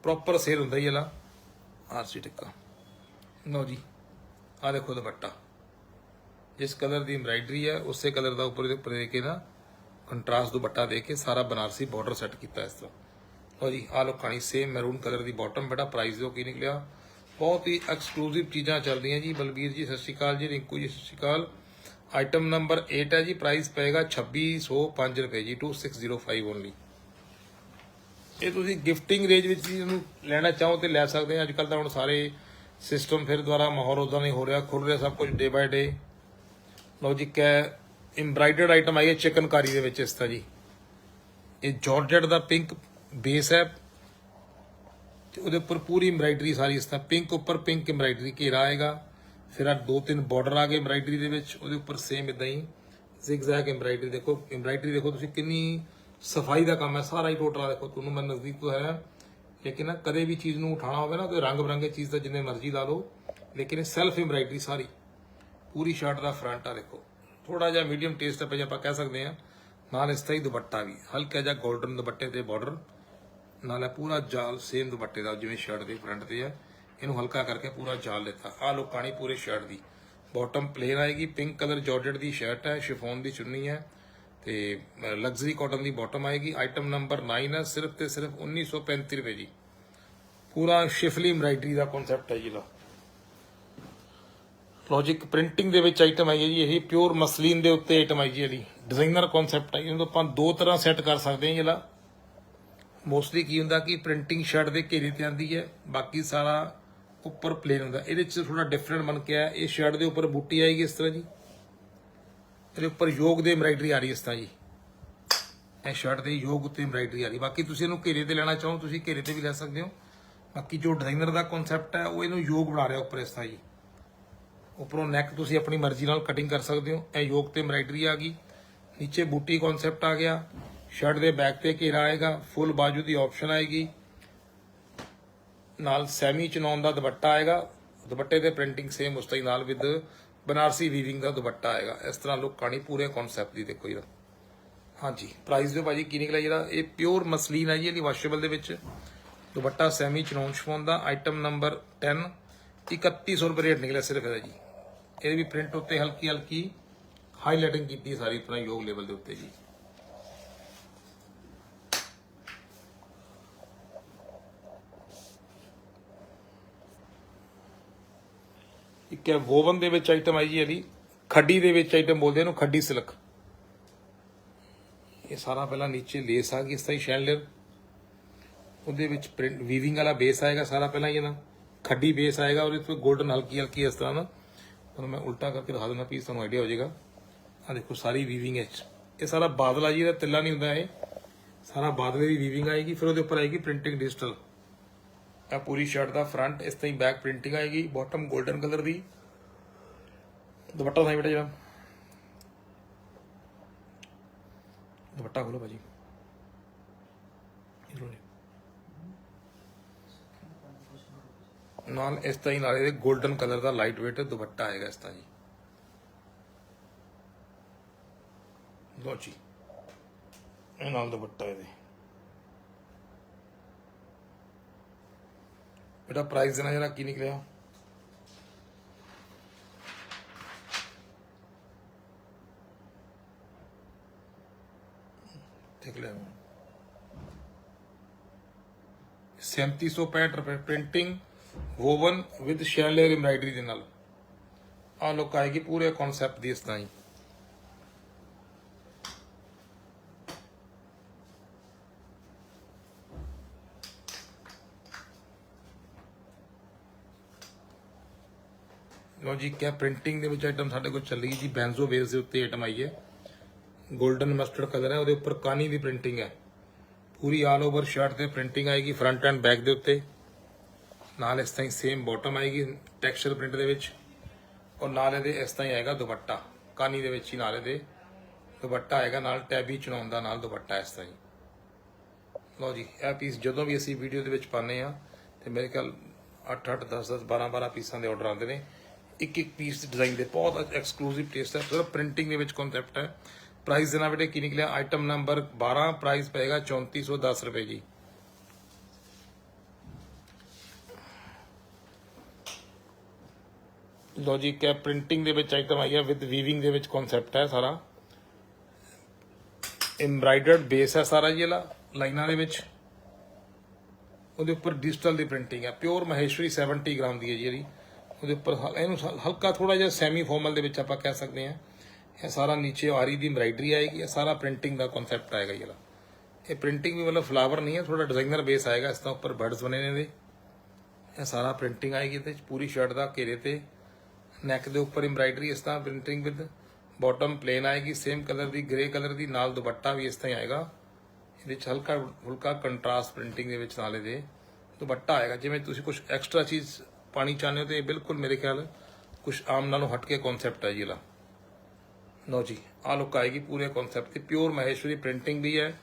ਪ੍ਰੋਪਰ ਸੇਲ ਹੁੰਦਾ ਹੀ ਇਹਦਾ। आरसी टिक्का नो जी आ देखो दुपट्टा जिस कलर की एम्ब्राइडरी है उस कलर का ऊपर दे के ना कंट्रास्ट दुपट्टा दे के सारा बनारसी बॉर्डर सैट किया इस तरह। लो जी आ लो खानी सेम मैरून कलर की बॉटम। बेटा प्राइस जो की निकलिया बहुत ही एक्सक्लूसिव चीज़ां चल रही हैं जी। बलबीर जी सत श्री अकाल जी, रिंकू जी सत श्री अकाल। आइटम नंबर 8 है जी, प्राइस पएगा 2605 रुपए जी, 2605 ओनली। ਇਹ ਤੁਸੀਂ ਗਿਫਟਿੰਗ ਰੇਂਜ ਵਿੱਚ ਜੀ ਇਹਨੂੰ ਲੈਣਾ ਚਾਹੋ ਤੇ ਲੈ ਸਕਦੇ ਆ। ਅੱਜ ਕੱਲ ਤਾਂ ਹੁਣ ਸਾਰੇ ਸਿਸਟਮ ਫਿਰ ਦੁਆਰਾ ਮਾਹੌਲ ਉਦਾਂ ਨਹੀਂ ਹੋ ਰਿਹਾ, ਖੁੱਲ ਰਿਹਾ ਸਭ ਕੁਝ ਡੇ ਬਾਏ ਡੇ। ਲੌਜਿਕ ਹੈ ਐਮਬਰਾਇਡਰਡ ਆਈਟਮ ਆਈ ਹੈ ਚਿਕਨਕਾਰੀ ਦੇ ਵਿੱਚ ਇਸ ਤਰ੍ਹਾਂ ਜੀ। ਇਹ ਜਾਰਜਟ ਦਾ ਪਿੰਕ ਬੇਸ ਹੈ ਤੇ ਉਹਦੇ ਉੱਪਰ ਪੂਰੀ ਐਮਬਰਾਇਡਰੀ ਸਾਰੀ ਇਸ ਤਰ੍ਹਾਂ ਪਿੰਕ ਉੱਪਰ ਪਿੰਕ ਐਮਬਰਾਇਡਰੀ ਘੇਰਾ ਆਏਗਾ। ਫਿਰ ਆ 2-3 ਬਾਰਡਰ ਆ ਗਏ ਐਮਬਰਾਇਡਰੀ ਦੇ ਵਿੱਚ, ਉਹਦੇ ਉੱਪਰ ਸੇਮ ਇਦਾਂ ਹੀ ਜ਼ਿਗਜ਼ੈਗ ਐਮਬਰਾਇਡਰੀ। ਦੇਖੋ ਐਮਬਰਾਇਡਰੀ ਦੇਖੋ ਤੁਸੀਂ ਕਿੰਨੀ ਸਫਾਈ ਦਾ ਕੰਮ ਹੈ ਸਾਰਾ ਹੀ ਟੋਟਲ। ਦੇਖੋ ਤੁਹਾਨੂੰ ਮੈਂ ਨਜ਼ਦੀਕ ਤੋਂ ਹੈ, ਲੇਕਿਨ ਨਾ ਕਦੇ ਵੀ ਚੀਜ਼ ਨੂੰ ਉਠਾਉਣਾ ਹੋਵੇ ਨਾ ਤੇ ਰੰਗ ਬਰੰਗੇ ਚੀਜ਼ ਤਾਂ ਜਿੰਨੇ ਮਰਜ਼ੀ ਲਾ ਲਓ, ਲੇਕਿਨ ਇਹ ਸੈਲਫ ਐਮਬਰਾਇਡਰੀ ਸਾਰੀ ਪੂਰੀ ਸ਼ਰਟ ਦਾ ਫਰੰਟ ਆ। ਦੇਖੋ ਥੋੜਾ ਜਿਹਾ ਮੀਡੀਅਮ ਟੇਸਟ ਹੈ ਆਪਾਂ ਕਹਿ ਸਕਦੇ ਹਾਂ। ਨਾਲ ਇਸ ਤਰ੍ਹਾਂ ਹੀ ਦੁਪੱਟਾ ਵੀ ਹਲਕਾ ਜਿਹਾ 골ਡਨ ਦੁਪੱਟੇ ਤੇ ਬਾਰਡਰ ਨਾਲ ਹੈ, ਪੂਰਾ ਜਾਲ ਸੇਮ ਦੁਪੱਟੇ ਦਾ ਜਿਵੇਂ ਸ਼ਰਟ ਦੇ ਫਰੰਟ ਤੇ ਹੈ। ਇਹਨੂੰ ਹਲਕਾ ਕਰਕੇ ਪੂਰਾ ਜਾਲ ਦਿੱਤਾ। ਆਹ ਲੋ ਕਹਾਣੀ ਪੂਰੇ ਸ਼ਰਟ ਦੀ। ਬਾਟਮ ਪਲੇਨ ਆਏਗੀ, ਪਿੰਕ ਕਲਰ ਜਾਰਜਟ ਦੀ ਸ਼ਰਟ ਹੈ, ਸ਼ਿਫੋਨ ਦੀ ਚੁੰਨੀ ਹੈ ਤੇ ਲਗਜ਼ਰੀ ਕਾਟਨ ਦੀ ਬਾਟਮ ਆਏਗੀ। ਆਈਟਮ ਨੰਬਰ 9 ਹੈ, ਸਿਰਫ ਤੇ ਸਿਰਫ 1935 ਰੁਪਏ ਜੀ। ਪੂਰਾ ਸ਼ਿਫਲੀ ਐਮਬਰਾਇਡਰੀ ਦਾ ਕਨਸੈਪਟ ਹੈ ਜੀ ਦਾ। ਲੌਜਿਕ ਪ੍ਰਿੰਟਿੰਗ ਦੇ ਵਿੱਚ ਆਈਟਮ ਆਈ ਹੈ ਜੀ। ਇਹ ਪਿਓਰ ਮਸਲੀਨ ਦੇ ਉੱਤੇ ਆਈਟਮ ਆਈ ਜੀ। ਇਹਦੀ ਡਿਜ਼ਾਈਨਰ ਕਨਸੈਪਟ ਹੈ। ਇਹਨੂੰ ਆਪਾਂ ਦੋ ਤਰ੍ਹਾਂ ਸੈੱਟ ਕਰ ਸਕਦੇ ਹਾਂ। ਜਿਹੜਾ ਮੋਸਟਲੀ ਕੀ ਹੁੰਦਾ ਕਿ ਪ੍ਰਿੰਟਿੰਗ ਸ਼ਰਟ ਦੇ ਘੇਰੇ ਤੇ ਆਉਂਦੀ ਹੈ, ਬਾਕੀ ਸਾਰਾ ਉੱਪਰ ਪਲੇਨ ਹੁੰਦਾ। ਇਹਦੇ 'ਚ ਥੋੜਾ ਡਿਫਰੈਂਟ ਬਣ ਕੇ ਆਇਆ। ਇਹ ਸ਼ਰਟ ਦੇ ਉੱਪਰ ਬੂਟੀ ਆਏਗੀ ਇਸ ਤਰ੍ਹਾਂ ਜੀ, ਇਹਦੇ ਉੱਪਰ ਯੋਗ ਦੇ ਐਮਬਰਾਇਡਰੀ ਆ ਰਹੀ ਇਸ ਤਰ੍ਹਾਂ ਜੀ। ਇਹ ਸ਼ਰਟ ਦੇ ਯੋਗ ਉੱਤੇ ਐਮਬਰਾਇਡਰੀ ਆ ਰਹੀ। ਬਾਕੀ ਤੁਸੀਂ ਇਹਨੂੰ ਘੇਰੇ ਤੇ ਲੈਣਾ ਚਾਹੋ ਤੁਸੀਂ ਘੇਰੇ ਤੇ ਵੀ ਲੈ ਸਕਦੇ ਹੋ। ਬਾਕੀ ਜੋ ਡਿਜ਼ਾਈਨਰ ਦਾ ਕਨਸੈਪਟ ਹੈ ਉਹ ਇਹਨੂੰ ਯੋਗ ਬਣਾ ਰਿਹਾ ਉੱਪਰ ਇਸ ਤਰ੍ਹਾਂ ਜੀ। ਉੱਪਰੋਂ ਨੈਕ ਤੁਸੀਂ ਆਪਣੀ ਮਰਜ਼ੀ ਨਾਲ ਕਟਿੰਗ ਕਰ ਸਕਦੇ ਹੋ। ਇਹ ਯੋਗ ਤੇ ਐਮਬਰਾਇਡਰੀ ਆ ਗਈ, ਨੀਚੇ ਬੂਟੀ ਕਨਸੈਪਟ ਆ ਗਿਆ। ਸ਼ਰਟ ਦੇ ਬੈਕ ਤੇ ਘੇਰਾ ਆਏਗਾ, ਫੁੱਲ ਬਾਜੂ ਦੀ ਆਪਸ਼ਨ ਆਏਗੀ, ਨਾਲ ਸੈਮੀ ਚਨੌਨ ਦਾ ਦੁਪੱਟਾ ਆਏਗਾ। ਦੁਪੱਟੇ ਤੇ ਪ੍ਰਿੰਟਿੰਗ ਸੇਮ ਉਸ ਤਰ੍ਹਾਂ ਨਾਲ ਵਿਦ ਬਨਾਰਸੀ ਵੀਵਿੰਗ ਦਾ ਦੁਪੱਟਾ ਆਏਗਾ। ਇਸ ਤਰ੍ਹਾਂ ਲੁੱਕ ਕਹਾਣੀ ਪੂਰੇ ਕਨਸੈਪਟ ਦੀ। ਦੇਖੋ ਇਹਦਾ ਹਾਂਜੀ ਪ੍ਰਾਈਸ ਦੇ ਭਾਜੀ ਕੀ ਨਿਕਲਿਆ। ਜਿਹੜਾ ਇਹ ਪਿਓਰ ਮਸਲੀਨ ਹੈ ਜੀ, ਇਹਦੀ ਵਾਸ਼ੇਬਲ ਦੇ ਵਿੱਚ ਦੁਪੱਟਾ ਸੈਮੀ ਚਨੌਨ ਸ਼ਿਫੋਨ ਦਾ। ਆਈਟਮ ਨੰਬਰ 10 3100 ਰੁਪਏ ਰੇਟ ਨਿਕਲਿਆ ਸਿਰਫ ਇਹਦਾ ਜੀ। ਇਹਦੇ ਵੀ ਪ੍ਰਿੰਟ ਉੱਤੇ ਹਲਕੀ ਹਲਕੀ ਹਾਈਲਾਈਟਿੰਗ ਕੀਤੀ ਸਾਰੀ ਆਪਣਾ ਯੋਗ ਲੈਵਲ ਦੇ ਉੱਤੇ ਜੀ। ਇੱਕ ਹੈ ਵੋਵਨ ਦੇ ਵਿੱਚ ਆਈਟਮ ਆਈ ਜੀ। ਇਹਦੀ ਖੱਡੀ ਦੇ ਵਿੱਚ ਆਈਟਮ ਬੋਲਦੇ ਇਹਨੂੰ, ਖੱਡੀ ਸਿਲਕ। ਇਹ ਸਾਰਾ ਪਹਿਲਾਂ ਨੀਚੇ ਲੇਸ ਆ ਗਈ ਇਸ ਤਰ੍ਹਾਂ ਹੀ ਸ਼ੈਂਡਲਰ, ਉਹਦੇ ਵਿੱਚ ਪ੍ਰਿੰਟ ਵੀਵਿੰਗ ਵਾਲਾ ਬੇਸ ਆਏਗਾ ਸਾਰਾ। ਪਹਿਲਾਂ ਹੀ ਇਹਦਾ ਖੱਡੀ ਬੇਸ ਆਏਗਾ, ਉਹਦੇ ਤੋਂ 골ਡਨ ਹਲਕੀ ਹਲਕੀ ਇਸ ਤਰ੍ਹਾਂ ਨਾ। ਤੁਹਾਨੂੰ ਮੈਂ ਉਲਟਾ ਕਰਕੇ ਦਿਖਾ ਦਿੰਦਾ ਪੀਸ, ਤੁਹਾਨੂੰ ਆਈਡੀਆ ਹੋ ਜਾਏਗਾ। ਆ ਦੇਖੋ ਸਾਰੀ ਵੀਵਿੰਗ ਹੈ। ਇਹ ਸਾਰਾ ਬਾਦਲ ਜੀ, ਇਹਦਾ ਤਿੱਲਾ ਨਹੀਂ ਹੁੰਦਾ। ਇਹ ਸਾਰਾ ਬਾਦਲੇ ਦੀ ਵੀਵਿੰਗ ਆਏਗੀ। ਫਿਰ ਉਹਦੇ ਉੱਪਰ ਆਏਗੀ ਪ੍ਰਿੰਟਿੰਗ ਡਿਜੀਟਲ। ਇਹ ਪੂਰੀ ਸ਼ਰਟ ਦਾ ਫਰੰਟ ਇਸ ਤਰ੍ਹਾਂ ਹੀ ਬੈਕ ਪ੍ਰਿੰਟਿੰਗ ਆਏਗੀ। ਬਾਟਮ 골ਡਨ ਕਲਰ ਦੀ, ਦੁਪੱਟਾ ਸਾਈ ਬੇਟਾ ਜਿਹੜਾ ਦੁਪੱਟਾ ਖੋਲੋ ਭਾਜੀ। ਨਾਲ ਇਸ ਤਰ੍ਹਾਂ ਹੀ ਨਾਲ ਇਹਦੇ 골ਡਨ ਕਲਰ ਦਾ ਲਾਈਟ ਵੇਟ ਦੁਪੱਟਾ ਆਏਗਾ ਇਸ ਤਰ੍ਹਾਂ ਜੀ। ਲੋ ਜੀ ਇਹ ਨਾਲ ਦੁਪੱਟਾ ਇਹਦੇ। बेटा प्राइस देना जरा की निकले देख ले 3765 रुपए प्रिंटिंग वोवन विद शैलेर एम्ब्राइडरी के नाल आ लुक आएगी पूरे कॉन्सैप्ट दी इस तरह ही। लो जी क्या प्रिंटिंग दे विच आइटम साडे कोल चली जी बैंजो बेस दे उत्ते आइटम आई है गोल्डन मस्टर्ड कलर है ਉਹਦੇ ਉੱਪਰ ਕਾਨੀ ਦੀ प्रिंटिंग है पूरी ऑल ओवर शर्ट ते प्रिंटिंग आएगी फ्रंट एंड बैक दे उत्ते नाल इस तरह सेम बॉटम आएगी टैक्सचर प्रिंट दे विच और नाल इहदे इस तरह आएगा दुपट्टा कानी दे विच ही नाल इहदे दुपट्टा आएगा नाल टैबी चुनाउण दा नाल दुपट्टा इस तरह ही। लो जी यह पीस जदों भी असीं वीडियो दे विच पाने आ ते मेरे ख्याल 8-8 10-10 12-12 पीसां दे ऑर्डर आते हैं एक एक पीस डिजाइन दे बहुत एक्सक्लूसिव टेस्ट है सिर्फ प्रिंटिंग के कॉन्सैप्ट है। प्राइस देना बेटे की निकलिया आइटम नंबर 12 प्राइस पेगा 3410 रुपए जी। लो जी क्या प्रिंटिंग दे विच आइटम आई है with weaving they which concept है सारा एम्ब्राइडर्ड बेस है सारा जी लाइना दे विच ਉਹਦੇ ਉੱਪਰ ਡਿਜੀਟਲ ਦੀ ਪ੍ਰਿੰਟਿੰਗ ਹੈ। ਪਿਓਰ ਮਹੇਸ਼ਵਰੀ 70 ਗ੍ਰਾਮ ਦੀ ਹੈ ਜੀ ਇਹਦੀ। ਉਹਦੇ ਉੱਪਰ ਇਹਨੂੰ ਹਲਕਾ ਥੋੜਾ ਜਿਹਾ ਸੈਮੀ ਫਾਰਮਲ ਦੇ ਵਿੱਚ ਆਪਾਂ ਕਹਿ ਸਕਦੇ ਹਾਂ। ਇਹ ਸਾਰਾ ਨੀਚੇ ਆਰੀ ਦੀ ਐਮਬਰਾਇਡਰੀ ਆਏਗੀ। ਇਹ ਸਾਰਾ ਪ੍ਰਿੰਟਿੰਗ ਦਾ ਕਨਸੈਪਟ ਆਏਗਾ ਜੀ ਇਹਦਾ। ਇਹ ਪ੍ਰਿੰਟਿੰਗ ਵੀ ਮਤਲਬ ਫਲਾਵਰ ਨਹੀਂ ਹੈ, ਥੋੜਾ ਡਿਜ਼ਾਈਨਰ ਬੇਸ ਆਏਗਾ। ਇਸ ਤਰ੍ਹਾਂ ਉੱਪਰ ਬਰਡਸ ਬਣੇ ਨੇ ਇਹਦੇ। ਇਹ ਸਾਰਾ ਪ੍ਰਿੰਟਿੰਗ ਆਏਗੀ ਇਹਦੇ ਚ। ਪੂਰੀ ਸ਼ਰਟ ਦਾ ਘੇਰੇ ਤੇ ਨੈਕ ਦੇ ਉੱਪਰ ਐਮਬਰਾਇਡਰੀ ਇਸ ਤਰ੍ਹਾਂ ਪ੍ਰਿੰਟਿੰਗ ਵਿਦ ਬਾਟਮ ਪਲੇਨ ਆਏਗੀ ਸੇਮ ਕਲਰ ਦੀ, ਗ੍ਰੇ ਕਲਰ ਦੀ। ਨਾਲ ਦੁਪੱਟਾ ਵੀ ਇਸ ਤਰ੍ਹਾਂ ਹੀ ਆਏਗਾ। ਇਹਦੇ ਚ ਹਲਕਾ ਫੁਲਕਾ ਕੰਟਰਾਸਟ ਪ੍ਰਿੰਟਿੰਗ ਦੇ ਵਿੱਚ ਨਾਲ ਇਹਦੇ ਦੁਪੱਟਾ ਆਏਗਾ। ਜਿਵੇਂ ਤੁਸੀਂ ਕੁਝ ਐਕਸਟਰਾ ਚੀਜ਼ ਪਾਣੀ ਚਾਹੁੰਦੇ ਹੋ ਤੇ ਇਹ ਬਿਲਕੁਲ ਮੇਰੇ ਖਿਆਲ ਕੁਝ ਆਮ ਨਾਲੋਂ ਹਟ ਕੇ ਕਨਸੈਪਟ ਹੈ ਜੀ ਇਹਦਾ। ਲਓ ਜੀ, ਆਹ ਲੁੱਕ ਆਏਗੀ ਪੂਰੇ ਕਨਸੈਪਟ ਦੀ। ਪਿਓਰ ਮਹੇਸ਼ਵਰੀ ਪ੍ਰਿੰਟਿੰਗ ਵੀ ਹੈ,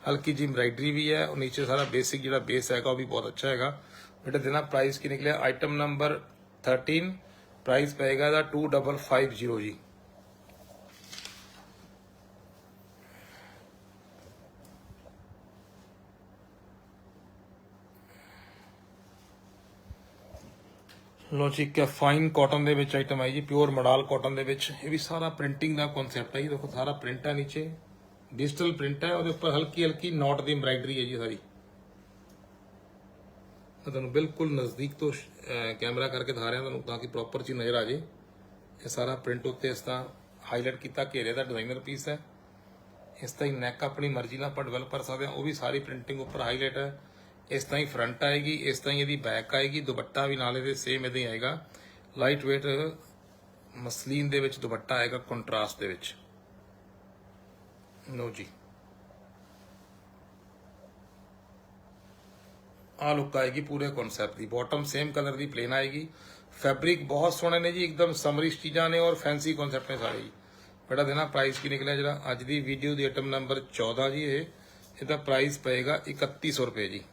ਹਲਕੀ ਜੀ ਐਮਬਰਾਇਡਰੀ ਵੀ ਹੈ, और नीचे सारा बेसिक ਜਿਹੜਾ बेस ਹੈਗਾ ਉਹ ਵੀ ਬਹੁਤ ਅੱਛਾ ਹੈਗਾ। बेटा देना प्राइस की निकले आइटम नंबर 13, प्राइस पएगा ਇਹਦਾ 2550 जी। ਲੋ ਜੀ, ਇੱਕ ਫਾਈਨ ਕਾਟਨ ਦੇ ਵਿੱਚ ਆਈਟਮ ਆਈ ਜੀ, ਪਿਓਰ ਮਡਾਲ ਕਾਟਨ ਦੇ ਵਿੱਚ। ਇਹ ਵੀ ਸਾਰਾ ਪ੍ਰਿੰਟਿੰਗ ਦਾ ਕਨਸੈਪਟ ਹੈ ਜੀ। ਦੇਖੋ ਸਾਰਾ ਪ੍ਰਿੰਟ ਹੈ, ਨੀਚੇ डिजिटल प्रिंट है, ਉਹਦੇ ਉੱਪਰ ਹਲਕੀ ਹਲਕੀ ਨੋਟ ਦੀ ਐਮਬਰਾਇਡਰੀ ਹੈ ਜੀ ਸਾਰੀ। मैं ਤੁਹਾਨੂੰ ਬਿਲਕੁਲ ਨਜ਼ਦੀਕ ਤੋਂ ਕੈਮਰਾ ਕਰਕੇ ਦਿਖਾ ਰਿਹਾ ਤੁਹਾਨੂੰ ਤਾਂ ਕਿ ਪ੍ਰੋਪਰ ਚੀਜ਼ ਨਜ਼ਰ ਆ ਜੇ। ਇਹ ਸਾਰਾ ਪ੍ਰਿੰਟ ਉੱਤੇ ਇਸ ਤਰ੍ਹਾਂ ਹਾਈਲਾਈਟ ਕੀਤਾ ਘੇਰੇ ਦਾ ਡਿਜ਼ਾਈਨਰ ਪੀਸ ਹੈ। ਇਸ ਤਰ੍ਹਾਂ ਹੀ ਨੈਕ ਆਪਣੀ ਮਰਜ਼ੀ ਨਾਲ ਆਪਾਂ ਡਿਵੈਲਪ ਕਰ ਸਕਦੇ ਹਾਂ, ਉਹ ਵੀ ਸਾਰੀ ਪ੍ਰਿੰਟਿੰਗ ਉੱਪਰ ਹਾਈਲਾਈਟ ਹੈ। ਇਸ ਤਰ੍ਹਾਂ ਹੀ ਫਰੰਟ ਆਏਗੀ, ਇਸ ਤਰ੍ਹਾਂ ਹੀ ਇਹਦੀ ਬੈਕ ਆਏਗੀ। ਦੁਪੱਟਾ ਵੀ ਨਾਲ ਇਹਦੇ ਸੇਮ ਇਦਾਂ ਹੀ ਆਏਗਾ, ਲਾਈਟ ਵੇਟ ਮਸਲੀਨ ਦੇ ਵਿੱਚ ਦੁਪੱਟਾ ਆਏਗਾ ਕੰਟਰਾਸਟ ਦੇ ਵਿੱਚ। लो जी, आ लुक आएगी पूरे कॉन्सेप्ट की। बॉटम सेम कलर की प्लेन आएगी। फैब्रिक बहुत सोहने ने जी, एकदम समरिश चीज़ा ने और फैंसी कॉन्सेप्ट ने सारे जी। बेटा देना प्राइस की निकलिया जरा अज की वीडियो की आइटम नंबर 14 जी। इसका प्राइस पएगा 3100 रुपये जी।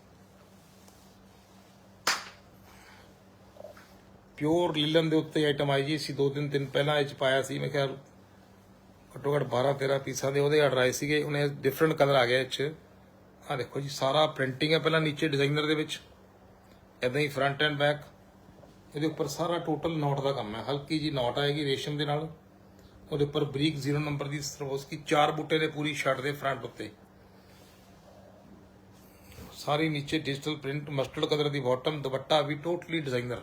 प्योर लीलन के उत्ते आइटम आई जी। असीं 2-3 दिन पहला पाया सी, मैं ख्याल घट्टो घट्ट 12-13 पीसा के ਉਹਦੇ ਆਰਡਰ ਆਏ ਸੀਗੇ। ਉਹਨੇ ਡਿਫਰੈਂਟ ਕਲਰ ਆ ਗਿਆ ਇਹ 'ਚ। ਆ ਦੇਖੋ ਜੀ, ਸਾਰਾ ਪ੍ਰਿੰਟਿੰਗ ਹੈ ਪਹਿਲਾਂ ਨੀਚੇ ਡਿਜ਼ਾਈਨਰ ਦੇ ਵਿੱਚ, ਇਦਾਂ ਹੀ ਫਰੰਟ ਐਂਡ ਬੈਕ। ਇਹਦੇ ਉੱਪਰ ਸਾਰਾ ਟੋਟਲ ਨੋਟ ਦਾ ਕੰਮ ਹੈ। ਹਲਕੀ ਜੀ ਨੋਟ ਆਏਗੀ ਰੇਸ਼ਮ ਦੇ ਨਾਲ। ਉਹਦੇ ਉੱਪਰ ਬਰੀਕ 0 ਨੰਬਰ ਦੀ ਸਰਵੋਸਕੀ 4 ਬੂਟੇ ਦੇ ਪੂਰੀ ਸ਼ਰਟ ਦੇ ਫਰੰਟ ਉੱਤੇ। ਸਾਰੀ ਨੀਚੇ ਡਿਜੀਟਲ ਪ੍ਰਿੰਟ, ਮਸਟਰਡ ਕਲਰ ਦੀ ਬਾਟਮ, ਦੁਪੱਟਾ ਵੀ ਟੋਟਲੀ ਡਿਜ਼ਾਈਨਰ।